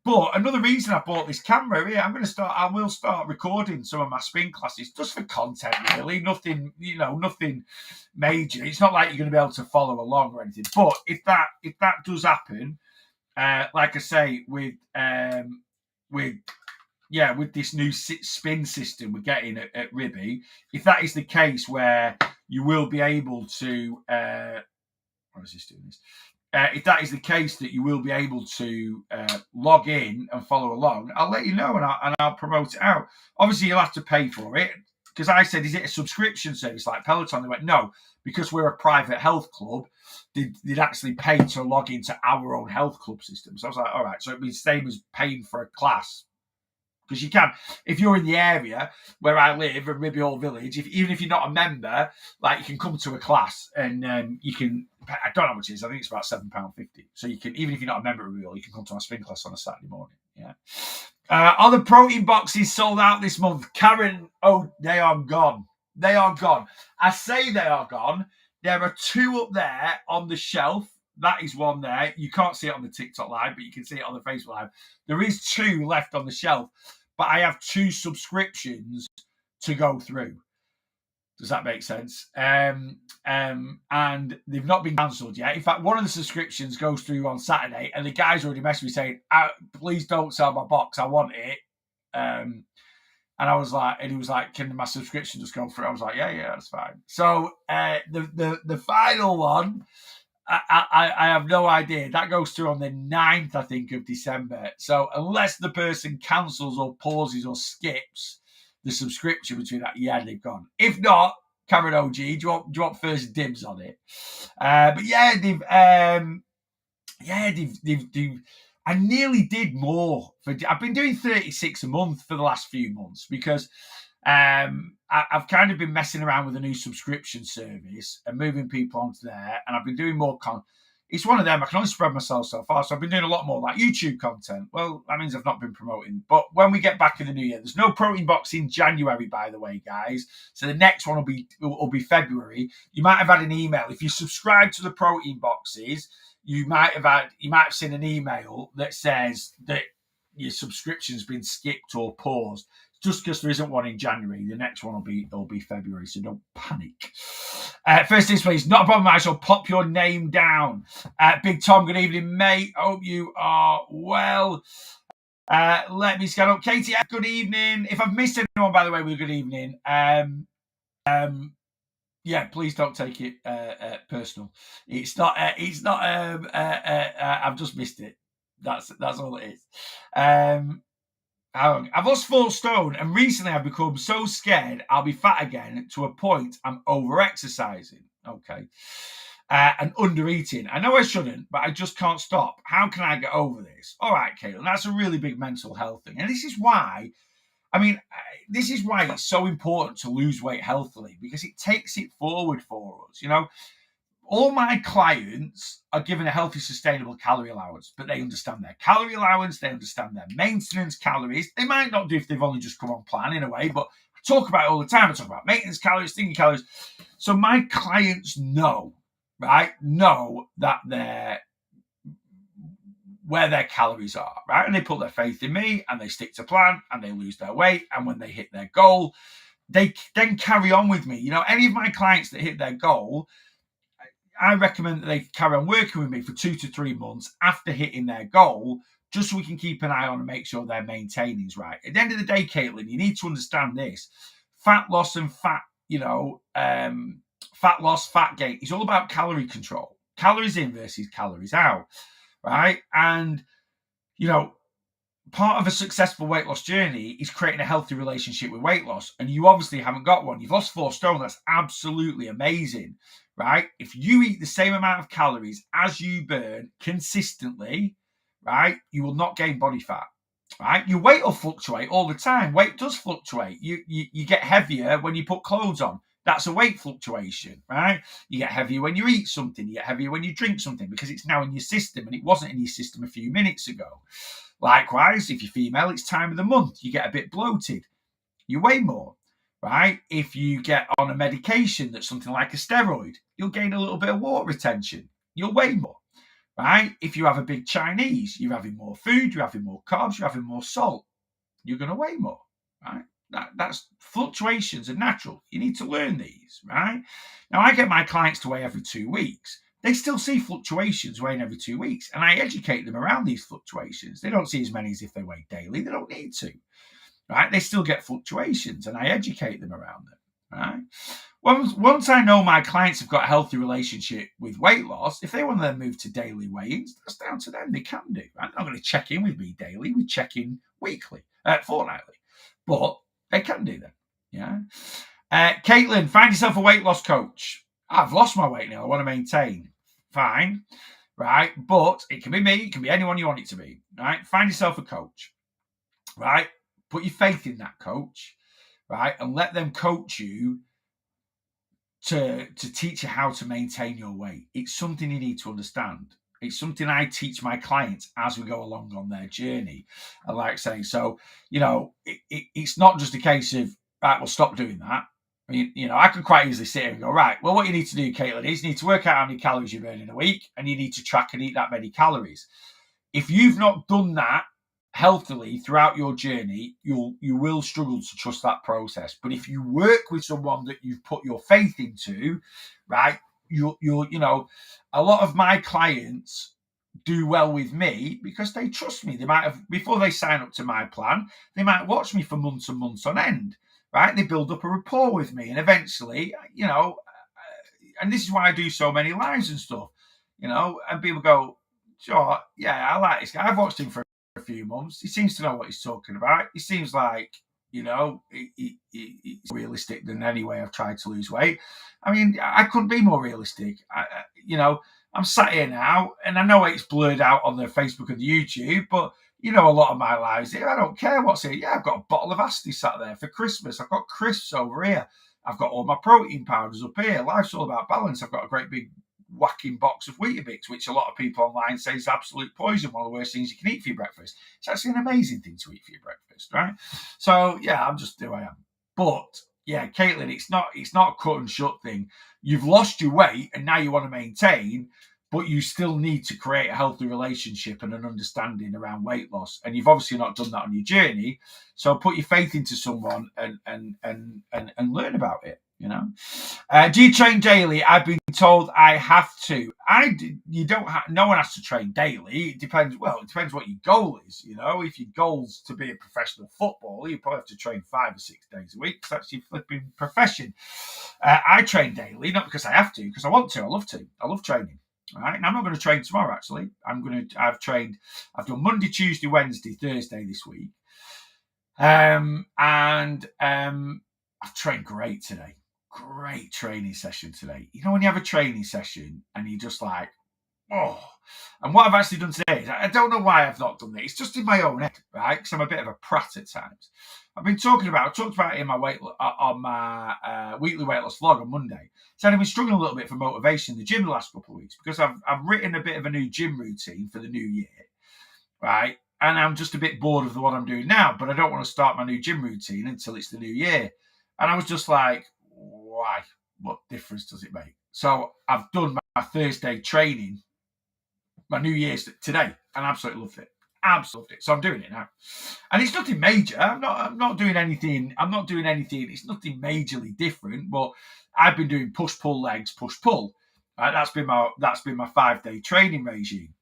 but another reason I bought this camera here, I will start recording some of my spin classes just for content, really. Nothing major. It's not like you're going to be able to follow along or anything. But if that does happen, like I say, with this new spin system we're getting at Ribby, if that is the case where you will be able to Or is this doing this? If that is the case, that you will be able to log in and follow along, I'll let you know, and I'll promote it out. Obviously, you'll have to pay for it, because I said, is it a subscription service like Peloton? They went, no, because we're a private health club, they'd actually pay to log into our own health club system. So I was like, all right, so it'd be the same as paying for a class. Because you can, if you're in the area where I live, at Ribby Hall Village, even if you're not a member, like, you can come to a class, and you can, I don't know how much it is, I think it's about £7.50. So you can, even if you're not a member of Ribby Hall, you can come to my spin class on a Saturday morning. Yeah. Are the protein boxes sold out this month? Karen, they are gone. They are gone. I say they are gone. There are 2 up there on the shelf. That is one there. You can't see it on the TikTok live, but you can see it on the Facebook live. There is 2 left on the shelf. But I have 2 subscriptions to go through. Does that make sense? And they've not been cancelled yet. In fact, one of the subscriptions goes through on Saturday, and the guy's already messaged me saying, please don't sell my box. I want it. And I was like, and he was like, can my subscription just go through? I was like, yeah, that's fine. So the final one, I have no idea. That goes through on the 9th, I think, of December. So unless the person cancels or pauses or skips the subscription between that, they've gone. If not, Cameron OG, do you want first dibs on it? But yeah, they've I nearly did more. I've been doing 36 a month for the last few months because I've kind of been messing around with a new subscription service and moving people onto there, and I've been doing more it's one of them. I can only spread myself so far, so I've been doing a lot more like YouTube content. Well, that means I've not been promoting. But when we get back in the new year, there's no protein box in January, by the way, guys. So the next one will be February. You might have had an email if you subscribe to the protein boxes. You might have seen an email that says that your subscription's been skipped or paused. Just because there isn't one in January, the next one will be February, so don't panic. First things please, not a problem. I shall pop your name down. Big Tom, good evening, mate. Hope you are well. Let me scan up. Katie, good evening. If I've missed anyone, by the way, good evening. Yeah, please don't take it personal. It's not. I've just missed it. That's all it is. I've lost 4 stone, and recently I've become so scared I'll be fat again to a point I'm over-exercising. Okay. And under-eating. I know I shouldn't, but I just can't stop. How can I get over this? All right, Caitlin, that's a really big mental health thing. And this is why it's so important to lose weight healthily, because it takes it forward for us. All my clients are given a healthy, sustainable calorie allowance, but they understand their calorie allowance, they understand their maintenance calories. They might not do if they've only just come on plan in a way, but I talk about it all the time. I talk about maintenance calories, thinking calories. So my clients know that where their calories are, right? And they put their faith in me and they stick to plan and they lose their weight. And when they hit their goal, they then carry on with me. Any of my clients that hit their goal, I recommend that they carry on working with me for 2 to 3 months after hitting their goal, just so we can keep an eye on and make sure their maintaining is right. At the end of the day, Caitlin, you need to understand this. Fat loss and fat loss, fat gain is all about calorie control. Calories in versus calories out, right? And, part of a successful weight loss journey is creating a healthy relationship with weight loss. And you obviously haven't got one. You've lost 4 stone. That's absolutely amazing, right? If you eat the same amount of calories as you burn consistently, right, you will not gain body fat, right? Your weight will fluctuate all the time. Weight does fluctuate. You get heavier when you put clothes on. That's a weight fluctuation, right? You get heavier when you eat something. You get heavier when you drink something, because it's now in your system and it wasn't in your system a few minutes ago. Likewise, if you're female, it's time of the month. You get a bit bloated. You weigh more, right? If you get on a medication that's something like a steroid, you'll gain a little bit of water retention. You'll weigh more, right? If you have a big Chinese, you're having more food, you're having more carbs, you're having more salt, you're going to weigh more, right? That's fluctuations are natural. You need to learn these, right? Now, I get my clients to weigh every 2 weeks. They still see fluctuations weighing every 2 weeks, and I educate them around these fluctuations. They don't see as many as if they weigh daily. They don't need to, right? They still get fluctuations, and I educate them around them, right? Once I know my clients have got a healthy relationship with weight loss, if they want to then move to daily weigh-ins, that's down to them. They can do. Right? They're not going to check in with me daily. We check in fortnightly, but they can do that. Yeah. Caitlin, find yourself a weight loss coach. I've lost my weight now. I want to maintain. Fine, right? But it can be me. It can be anyone you want it to be, right? Find yourself a coach, right? Put your faith in that coach, right? And let them coach you to teach you how to maintain your weight. It's something you need to understand. It's something I teach my clients as we go along on their journey. I like saying, so, it's not just a case of, right, well, stop doing that. I could quite easily sit here and go, right, well, what you need to do, Caitlin, is you need to work out how many calories you burn in a week, and you need to track and eat that many calories. If you've not done that healthily throughout your journey, you will struggle to trust that process. But if you work with someone that you've put your faith into, right, you'll a lot of my clients do well with me because they trust me. They might have, before they sign up to my plan, they might watch me for months and months on end. Right, they build up a rapport with me, and eventually, and this is why I do so many lives and stuff, and people go, sure, yeah, I like this guy. I've watched him for a few months. He seems to know what he's talking about. He seems like It's realistic than any way I've tried to lose weight. I mean, I couldn't be more realistic. I'm sat here now, and I know it's blurred out on the Facebook and the YouTube, but a lot of my lives here, I don't care what's here. Yeah, I've got a bottle of Asti sat there for Christmas. I've got crisps over here. I've got all my protein powders up here. Life's all about balance. I've got a great big whacking box of Weetabix, which a lot of people online say is absolute poison, one of the worst things you can eat for your breakfast. It's actually an amazing thing to eat for your breakfast, right? So yeah, I'm just who I am. But yeah, Caitlin, it's not a cut and shut thing. You've lost your weight and now you want to maintain, but you still need to create a healthy relationship and an understanding around weight loss. And you've obviously not done that on your journey. So put your faith into someone and learn about it. Do you train daily? I've been told I have to. You don't have. No one has to train daily. It depends. Well, it depends what your goal is. If your goal's to be a professional footballer, you probably have to train 5 or 6 days a week because that's your flipping profession. I train daily, not because I have to, because I want to. I love to. I love training. All right, and I'm not going to train tomorrow. Actually, I've trained. I've done Monday, Tuesday, Wednesday, Thursday this week, and I've trained great today. Great training session today. When you have a training session and you're just like, oh. And what I've actually done today is, I don't know why I've not done this. It's just in my own head, right? Because I'm a bit of a prat at times. I talked about it in my weekly weight loss vlog on Monday. So I've been struggling a little bit for motivation in the gym the last couple of weeks because I've written a bit of a new gym routine for the new year, right? And I'm just a bit bored of the one I'm doing now, but I don't want to start my new gym routine until it's the new year. And I was just like, why? What difference does it make? So I've done my Thursday training, my New Year's today, and absolutely loved it. Absolutely. So I'm doing it now. And it's nothing major. I'm not doing anything. It's nothing majorly different, but I've been doing push-pull legs, push-pull. That's been my 5-day training regime.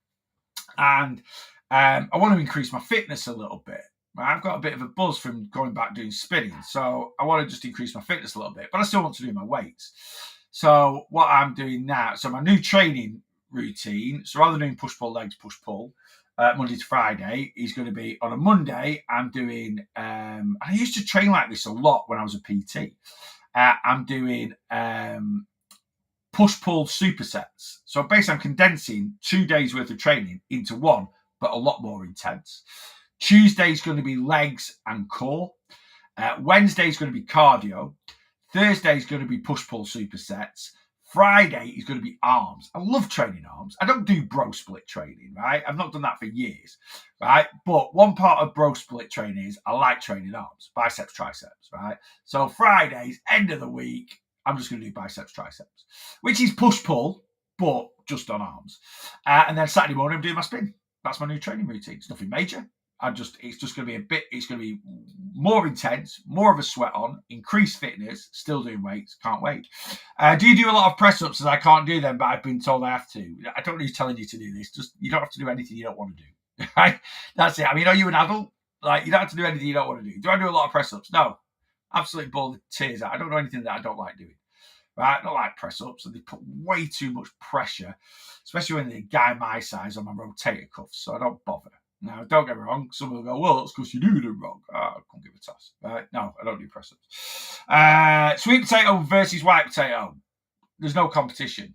And I want to increase my fitness a little bit. I've got a bit of a buzz from going back doing spinning, so I want to just increase my fitness a little bit, but I still want to do my weights. So what I'm doing now, so my new training routine, so rather than doing push-pull legs, push-pull, Monday to Friday, is going to be on a Monday, I'm doing, I used to train like this a lot when I was a PT. I'm doing push-pull supersets. So basically I'm condensing 2 days worth of training into one, but a lot more intense. Tuesday's going to be legs and core. Wednesday's going to be cardio. Thursday's going to be push-pull supersets. Friday is going to be arms. I love training arms. I don't do bro split training, right? I've not done that for years, right? But one part of bro split training is I like training arms, biceps, triceps, right? So Fridays, end of the week, I'm just going to do biceps, triceps, which is push-pull, but just on arms. And then Saturday morning, I'm doing my spin. That's my new training routine. It's nothing major. It's just going to be it's going to be more intense, more of a sweat on, increased fitness, still doing weights, can't wait. Do you do a lot of press ups? As I can't do them, but I've been told I have to. I don't need telling you to do this. Just, you don't have to do anything you don't want to do. Right? That's it. I mean, are you an adult? Like, you don't have to do anything you don't want to do. Do I do a lot of press ups? No. Absolutely ball the tears out. I don't do anything that I don't like doing. Right? I don't like press ups, and they put way too much pressure, especially when they're a guy my size on my rotator cuffs, so I don't bother. Now, don't get me wrong. Some will go, well, it's because you do them wrong. I can't give a toss. Right? No, I don't do press-ups. Sweet potato versus white potato. There's no competition.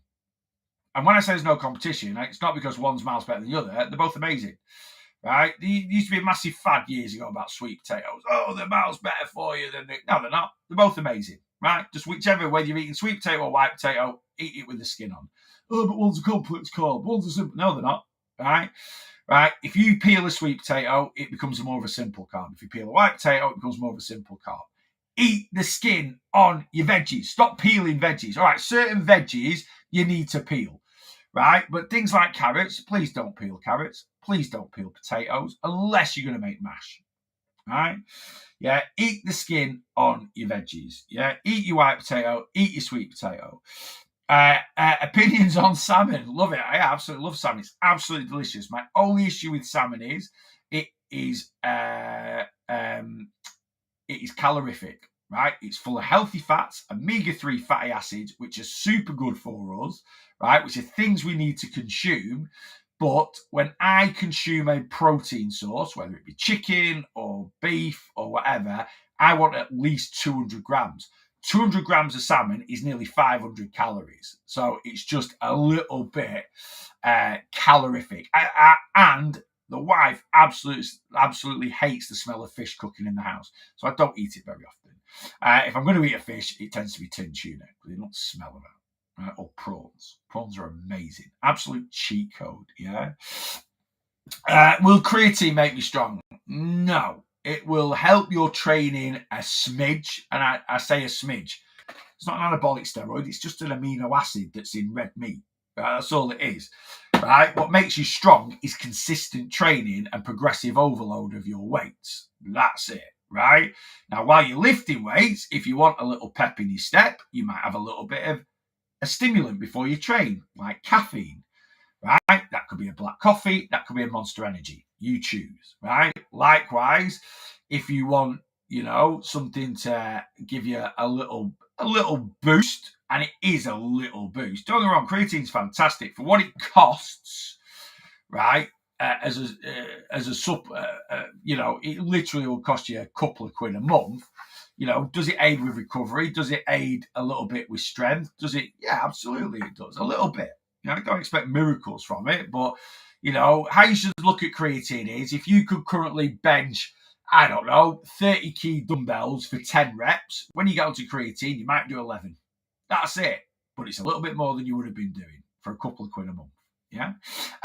And when I say there's no competition, it's not because one's miles better than the other. They're both amazing. Right? There used to be a massive fad years ago about sweet potatoes. Oh, they're miles better for you than No, they're not. They're both amazing. Right? Just whichever, whether you're eating sweet potato or white potato, eat it with the skin on. Oh, but one's a complex carb. One's a simple. No, they're not. Right? Right? If you peel a sweet potato, it becomes more of a simple carb. If you peel a white potato, it becomes more of a simple carb. Eat the skin on your veggies. Stop peeling veggies. All right, certain veggies you need to peel, right? But things like carrots, please don't peel carrots. Please don't peel potatoes unless you're going to make mash, right? Yeah, eat the skin on your veggies. Yeah, eat your white potato, eat your sweet potato. Opinions on salmon. Love it. I absolutely love salmon. It's absolutely delicious. My only issue with salmon is it is calorific, right? It's full of healthy fats, omega-3 fatty acids, which are super good for us, right? Which are things we need to consume. But when I consume a protein source, whether it be chicken or beef or whatever, I want at least 200 grams. 200 grams of salmon is nearly 500 calories. So it's just a little bit calorific. And the wife absolutely hates the smell of fish cooking in the house. So I don't eat it very often. If I'm going to eat a fish, it tends to be tin tuna because they don't smell of it. Or prawns. Prawns are amazing. Absolute cheat code, yeah? Will creatine make me strong? No. It will help your training a smidge. And I say a smidge. It's not an anabolic steroid. It's just an amino acid that's in red meat. That's all it is. Right? What makes you strong is consistent training and progressive overload of your weights. That's it. Right? Now, while you're lifting weights, if you want a little pep in your step, you might have a little bit of a stimulant before you train, like caffeine. Right? That could be a black coffee. That could be a Monster Energy. You choose. Right? Likewise, if you want, something to give you a little boost, and it is a little boost. Don't get me wrong, creatine's fantastic for what it costs, right? As a sup, it literally will cost you a couple of quid a month. Does it aid with recovery? Does it aid a little bit with strength? Does it? Yeah, absolutely, it does a little bit. I don't expect miracles from it, but how you should look at creatine is if you could currently bench, I don't know, 30 key dumbbells for 10 reps. When you get onto creatine, you might do 11. That's it. But it's a little bit more than you would have been doing for a couple of quid a month. Yeah.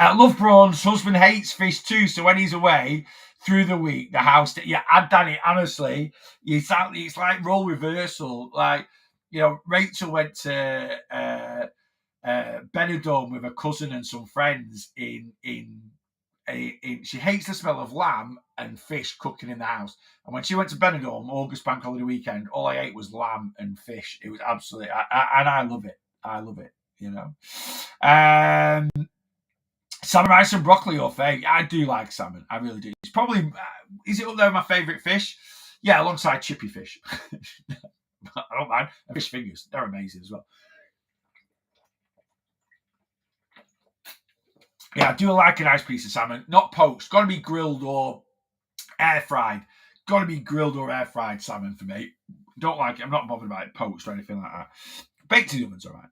Love prawns. Husband hates fish too. So when he's away through the week, the house, Danny, honestly, it's like role reversal. Like, Rachel went to Benidorm with her cousin and some friends in she hates the smell of lamb and fish cooking in the house. And when she went to Benidorm, August bank holiday weekend, all I ate was lamb and fish. It was absolutely, and I love it. I love it, Salmon, rice and broccoli, your fave? I do like salmon. I really do. It's probably, is it up there with my favourite fish? Yeah, alongside chippy fish. I don't mind. And fish fingers, they're amazing as well. Yeah, I do like a nice piece of salmon. Not poached. Got to be grilled or air fried. Got to be grilled or air fried salmon for me. Don't like it. I'm not bothered about it poached or anything like that. Baked in the oven's all right,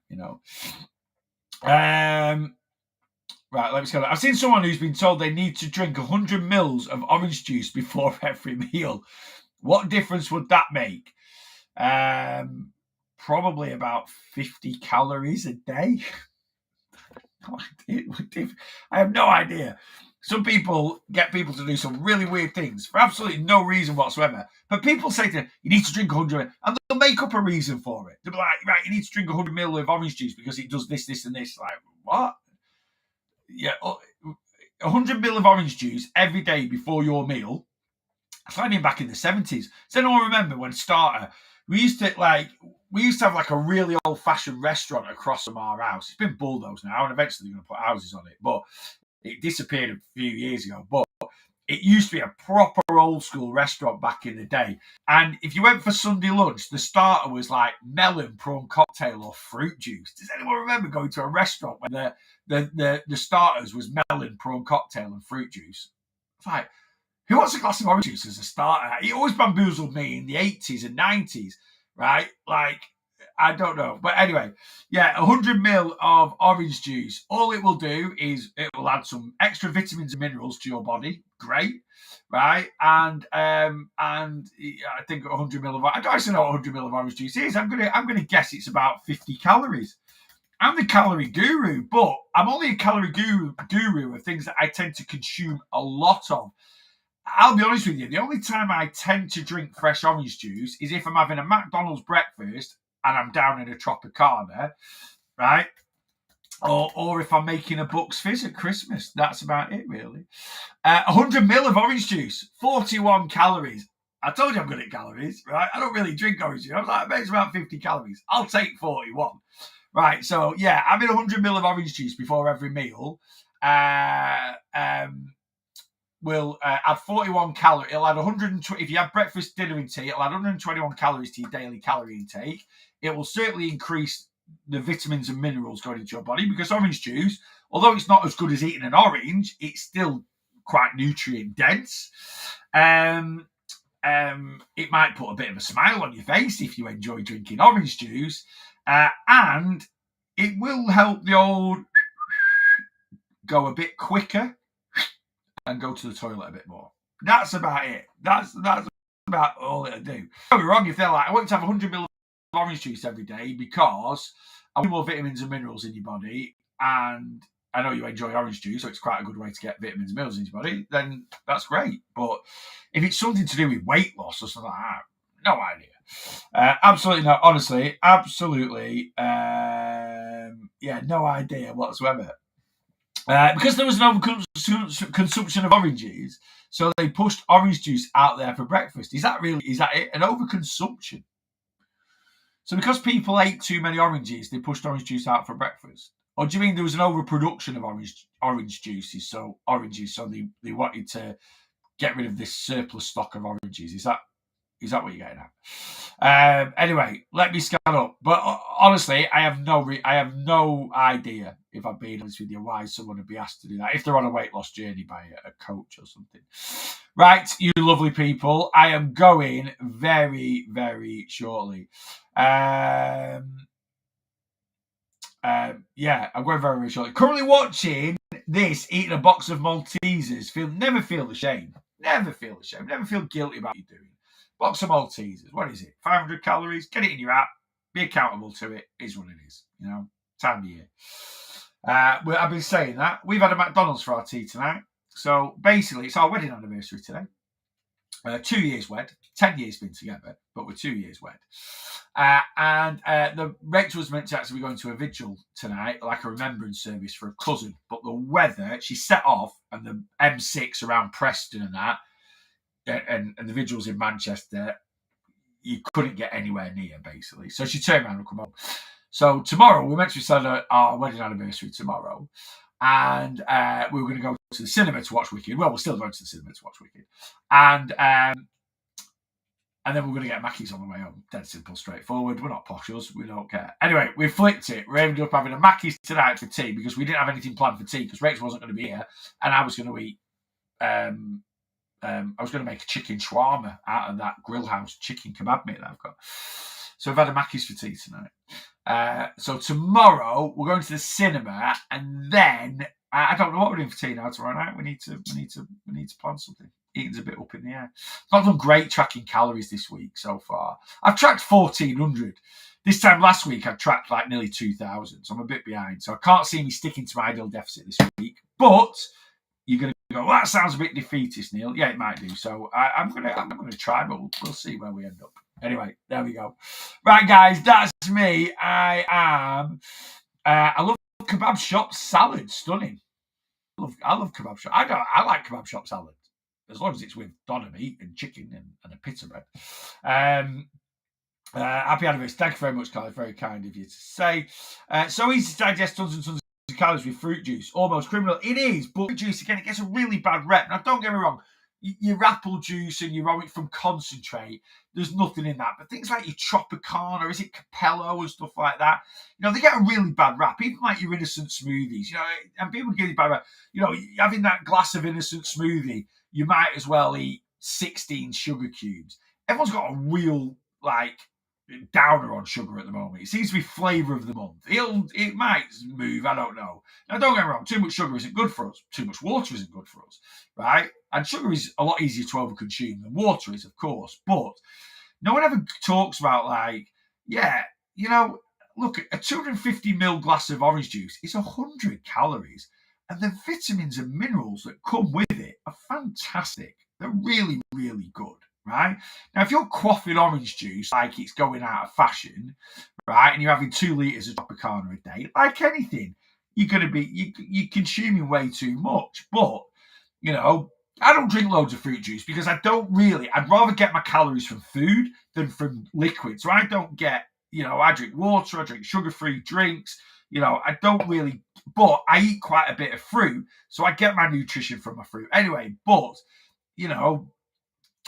Right, let's go. I've seen someone who's been told they need to drink 100 mils of orange juice before every meal. What difference would that make? Probably about 50 calories a day. I have no idea. Some people get people to do some really weird things for absolutely no reason whatsoever. But people say to them, you need to drink 100, and they'll make up a reason for it. They'll be like, right, you need to drink 100 ml of orange juice because it does this, this, and this. Like, what? Yeah, 100 ml of orange juice every day before your meal. Finding back in the 70s. Does anyone remember when Starter? We used to have like a really old-fashioned restaurant across from our house. It's been bulldozed now, and eventually they're going to put houses on it. But it disappeared a few years ago. But it used to be a proper old-school restaurant back in the day. And if you went for Sunday lunch, the starter was like melon, prawn cocktail, or fruit juice. Does anyone remember going to a restaurant where the starters was melon, prawn cocktail, and fruit juice? It's like, who wants a glass of orange juice as a starter? It always bamboozled me in the 80s and 90s, right? Like, I don't know. But anyway, yeah, 100 ml of orange juice. All it will do is it will add some extra vitamins and minerals to your body. Great, right? And I think 100 ml of, I don't actually know what 100 ml of orange juice is. I'm gonna guess it's about 50 calories. I'm the calorie guru, but I'm only a calorie guru of things that I tend to consume a lot of. I'll be honest with you, the only time I tend to drink fresh orange juice is if I'm having a McDonald's breakfast and I'm down in a Tropicana, right? Or if I'm making a Bucks Fizz at Christmas. That's about it, really. 100 ml of orange juice, 41 calories. I told you I'm good at calories, right? I don't really drink orange juice. I'm like, it's about 50 calories. I'll take 41. Right, so yeah, having 100 ml of orange juice before every meal will add 41 calories. It'll add 120. If you have breakfast, dinner, and tea, it'll add 121 calories to your daily calorie intake. It will certainly increase the vitamins and minerals going into your body because orange juice, although it's not as good as eating an orange, it's still quite nutrient dense. it might put a bit of a smile on your face if you enjoy drinking orange juice, and it will help the old go a bit quicker and go to the toilet a bit more. That's about it. That's about all it'll do. Don't be wrong if they're like, I want to have 100 ml of orange juice every day because I want more vitamins and minerals in your body, and I know you enjoy orange juice, so it's quite a good way to get vitamins and minerals in your body, then that's great. But if it's something to do with weight loss or something like that, no idea. Absolutely not. Honestly, absolutely. No idea whatsoever. Because there was no consumption of oranges, so they pushed orange juice out there for breakfast. Is that it? An overconsumption? So because people ate too many oranges, they pushed orange juice out for breakfast? Or do you mean there was an overproduction of orange juices, so they wanted to get rid of this surplus stock of oranges? Is that what you're getting at? Anyway, let me scan up. But honestly, I have no idea, if I'm being honest with you, why someone would be asked to do that if they're on a weight loss journey by a coach or something. Right, you lovely people, I am going very, very shortly. I'm going very, very shortly. Currently watching this, eating a box of Maltesers. Never feel ashamed. Never feel ashamed. Never feel guilty about what you're doing. Box of Maltesers. What is it? 500 calories. Get it in your app. Be accountable to it. Is what it is. You know, time of year. I've been saying that. We've had a McDonald's for our tea tonight. So basically, it's our wedding anniversary today. 2 years wed. 10 years been together, but we're 2 years wed. The Rachel was meant to actually be going to a vigil tonight, like a remembrance service for a cousin. But the weather, she set off, and the M6 around Preston and that, and the vigil's in Manchester, you couldn't get anywhere near, basically. So she turned around and come home. So tomorrow, we're meant to be celebrating our wedding anniversary tomorrow. And we were going to go to the cinema to watch Wicked. Well, we're still going to the cinema to watch Wicked. And then we're going to get Mackey's on the way home. Dead simple, straightforward. We're not poshers. We don't care. Anyway, we flipped it. We ended up having a Mackey's tonight for tea because we didn't have anything planned for tea because Rachel wasn't going to be here. And I was going to eat... I was going to make a chicken shawarma out of that grill house chicken kebab meat that I've got. So we've had a Mackey's for tea tonight. So tomorrow we're going to the cinema, and then I don't know what we're doing for tea now tomorrow night. We need to plan something. Eating's a bit up in the air. I've not done great tracking calories this week so far. I've tracked 1,400. This time last week I tracked like nearly 2,000, so I'm a bit behind. So I can't see me sticking to my ideal deficit this week. But you're going to go, well, that sounds a bit defeatist, Neil. Yeah, it might do. So I'm going to try, but we'll see where we end up. Anyway, there we go. Right, guys, that's me. I love kebab shop salad. Stunning. I love kebab shop. I like kebab shop salad as long as it's with doner meat and chicken and a pita bread. Happy anniversary. Thank you very much, Carl. Very kind of you to say. So easy to digest tons and tons of calories with fruit juice. Almost criminal. It is, but fruit juice, again, it gets a really bad rep. Now, don't get me wrong. Your apple juice and your orange from concentrate, there's nothing in that. But things like your Tropicana, is it Capello and stuff like that, they get a really bad rap. Even like your innocent smoothies, and people get it bad rap. Having that glass of innocent smoothie, you might as well eat 16 sugar cubes. Everyone's got a real, downer on sugar at the moment. It seems to be flavour of the month. It might move, I don't know. Now, don't get me wrong, too much sugar isn't good for us. Too much water isn't good for us, right? And sugar is a lot easier to overconsume than water is, of course. But no one ever talks about, look, a 250ml glass of orange juice is 100 calories. And the vitamins and minerals that come with it are fantastic. They're really, really good. Right? Now, if you're quaffing orange juice like it's going out of fashion, right, and you're having 2 litres of Tropicana a day, like anything, you're consuming way too much. But, I don't drink loads of fruit juice because I'd rather get my calories from food than from liquid. So I don't get, I drink water, I drink sugar-free drinks, I don't really, but I eat quite a bit of fruit, so I get my nutrition from my fruit. Anyway, but,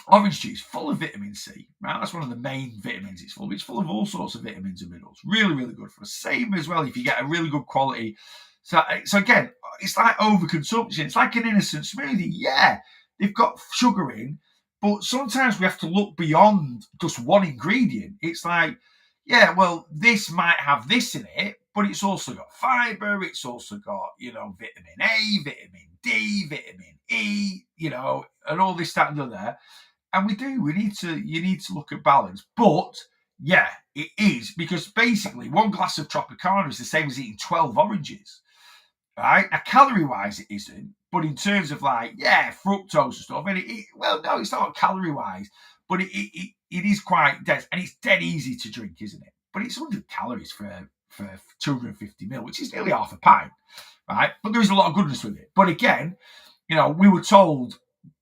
orange juice, full of vitamin C, right? That's one of the main vitamins it's full of. It's full of all sorts of vitamins and minerals. Really, really good for us. Same as well if you get a really good quality. So again, it's like overconsumption. It's like an innocent smoothie. Yeah, they've got sugar in, But sometimes we have to look beyond just one ingredient. It's like, yeah, well, this might have this in it, but it's also got fiber. It's also got, vitamin A, vitamin D, vitamin E, and all this, that, and the other. And you need to look at balance. But yeah, it is, because basically one glass of Tropicana is the same as eating 12 oranges. Right? Now, calorie-wise, it isn't. But in terms of fructose and stuff, and no, it's not calorie-wise, but it is quite dense, and it's dead easy to drink, isn't it? But it's 100 calories for 250 ml, which is nearly half a pint, right? But there is a lot of goodness with it. But again, we were told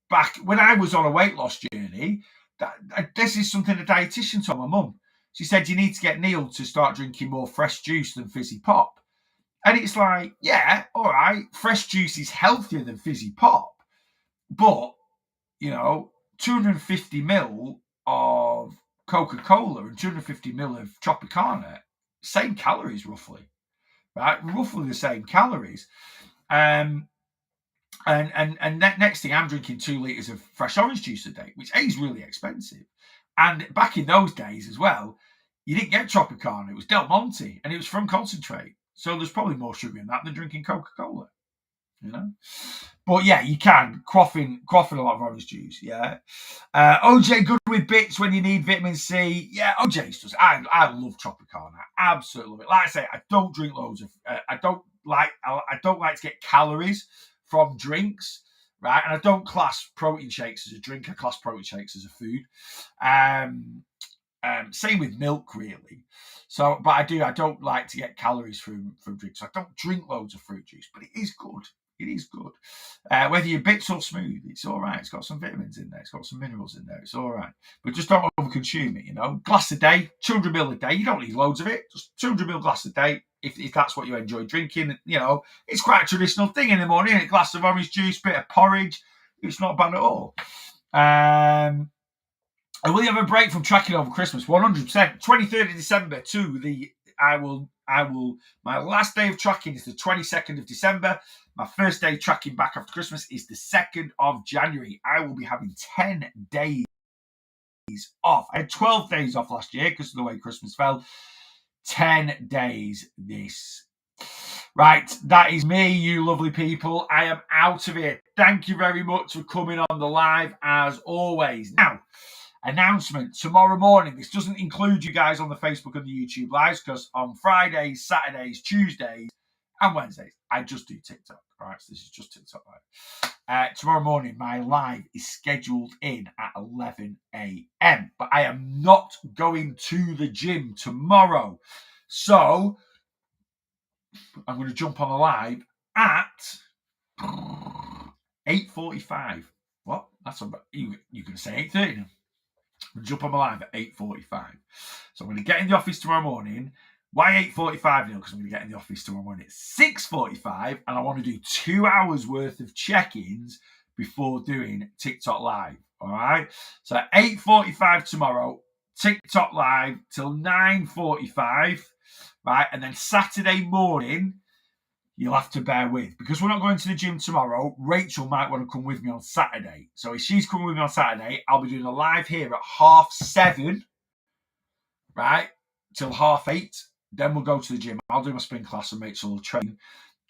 back when I was on a weight loss journey that this is something a dietitian told my mum. She said, you need to get Neil to start drinking more fresh juice than fizzy pop. And it's like, yeah, all right, fresh juice is healthier than fizzy pop. But, 250 ml of Coca-Cola and 250 ml of Tropicana, same calories roughly, right? Roughly the same calories. And next thing, I'm drinking 2 litres of fresh orange juice a day, which is really expensive. And back in those days as well, you didn't get Tropicana. It was Del Monte, and it was from concentrate. So there's probably more sugar in that than drinking Coca-Cola, But yeah, you can quaffing a lot of orange juice. Yeah. OJ good with bits when you need vitamin C. Yeah, OJ's does. I love Tropicana. I absolutely love it. Like I say, I don't drink loads of. I don't like to get calories from drinks, right? And I don't class protein shakes as a drink. I class protein shakes as a food. Same with milk, really. So, but I don't like to get calories from drinks. So I don't drink loads of fruit juice, but it is good. It is good. Whether you're bits or smooth, it's all right. It's got some vitamins in there. It's got some minerals in there. It's all right. But just don't overconsume it, Glass a day, 200 ml a day. You don't need loads of it. Just 200 ml glass a day, if that's what you enjoy drinking. It's quite a traditional thing in the morning. A glass of orange juice, bit of porridge. It's not bad at all. And will you have a break from tracking over Christmas? 100%. 23rd of December my last day of tracking is the 22nd of December. My first day tracking back after Christmas is the 2nd of January. I will be having 10 days off. I had 12 days off last year because of the way Christmas fell. 10 days this. Right, that is me, you lovely people. I am out of here. Thank you very much for coming on the live, as always. Now, announcement tomorrow morning. This doesn't include you guys on the Facebook and the YouTube lives, because on Fridays, Saturdays, Tuesdays, and Wednesdays, I just do TikTok. All right, so this is just TikTok live. Tomorrow morning, my live is scheduled in at 11 a.m. But I am not going to the gym tomorrow. So I'm going to jump on a live at 8:45. What? That's about you going to say 8:30 now? I'm going to jump on my live at 8:45. So I'm going to get in the office tomorrow morning. Why 8:45 now? Because I'm going to get in the office tomorrow morning at 6:45, and I want to do 2 hours worth of check-ins before doing TikTok live. All right. So at 8:45 tomorrow, TikTok live till 9:45. Right, and then Saturday morning, you'll have to bear with, because we're not going to the gym tomorrow. Rachel might want to come with me on Saturday. So if she's coming with me on Saturday, I'll be doing a live here at 7:30, right, till 8:30. Then we'll go to the gym. I'll do my spin class and Rachel will train.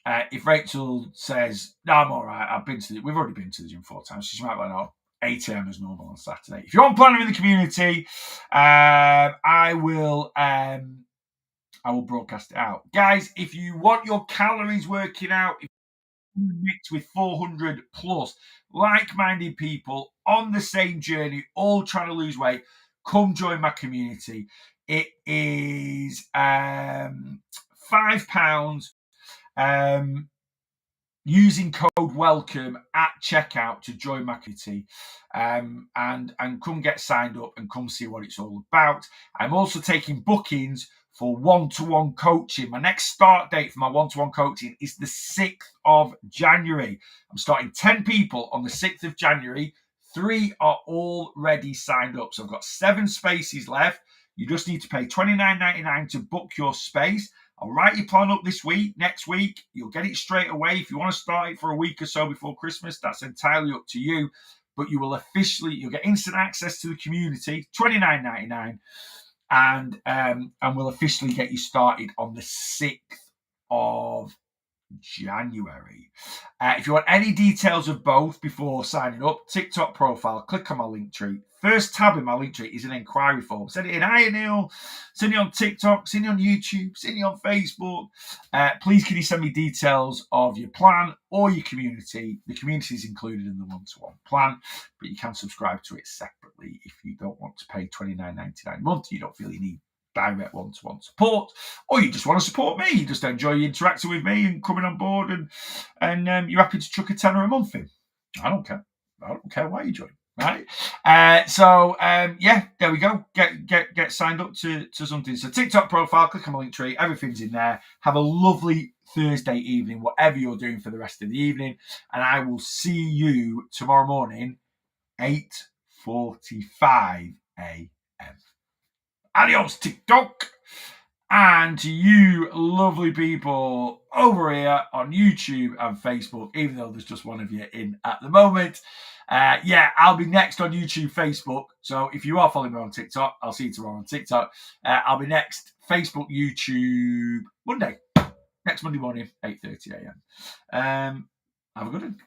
If Rachel says, no, I'm all right, we've already been to the gym 4 times, so she might let know 8 a.m. as normal on Saturday. If you want planning in the community, I will broadcast it out. Guys, if you want your calories working out, if you mix with 400 plus like-minded people on the same journey, all trying to lose weight, come join my community. It is £5 using code WELCOME at checkout to join my community, and come get signed up and come see what it's all about. I'm also taking bookings for one-to-one coaching. My next start date for my one-to-one coaching is the 6th of January. I'm starting 10 people on the 6th of January. 3 are already signed up. So I've got 7 spaces left. You just need to pay $29.99 to book your space. I'll write your plan up this week, next week. You'll get it straight away. If you want to start it for a week or so before Christmas, that's entirely up to you. but you'll get instant access to the community, $29.99, and we'll officially get you started on the 6th of January. If you want any details of both before signing up, TikTok profile, click on my link tree. First tab in my link tree is an inquiry form. Send it in. Hi, Neil. Send it on TikTok. Send it on YouTube. Send it on Facebook. Please, can you send me details of your plan or your community? The community is included in the one-to-one plan, but you can subscribe to it separately if you don't want to pay $29.99 a month. You don't feel you need direct one-to-one support, or you just want to support me. You just enjoy interacting with me and coming on board, and you're happy to chuck a tenner a month in. I don't care. I don't care why you join. Right. Yeah, there we go. Get signed up to something. So TikTok profile, click on my link tree. Everything's in there. Have a lovely Thursday evening, whatever you're doing for the rest of the evening, and I will see you tomorrow morning, 8:45 a.m. Adios, TikTok. And to you lovely people over here on YouTube and Facebook, even though there's just one of you in at the moment. I'll be next on YouTube, Facebook. So if you are following me on TikTok, I'll see you tomorrow on TikTok. I'll be next Facebook, YouTube, Monday. Next Monday morning, 8:30 a.m. Have a good one.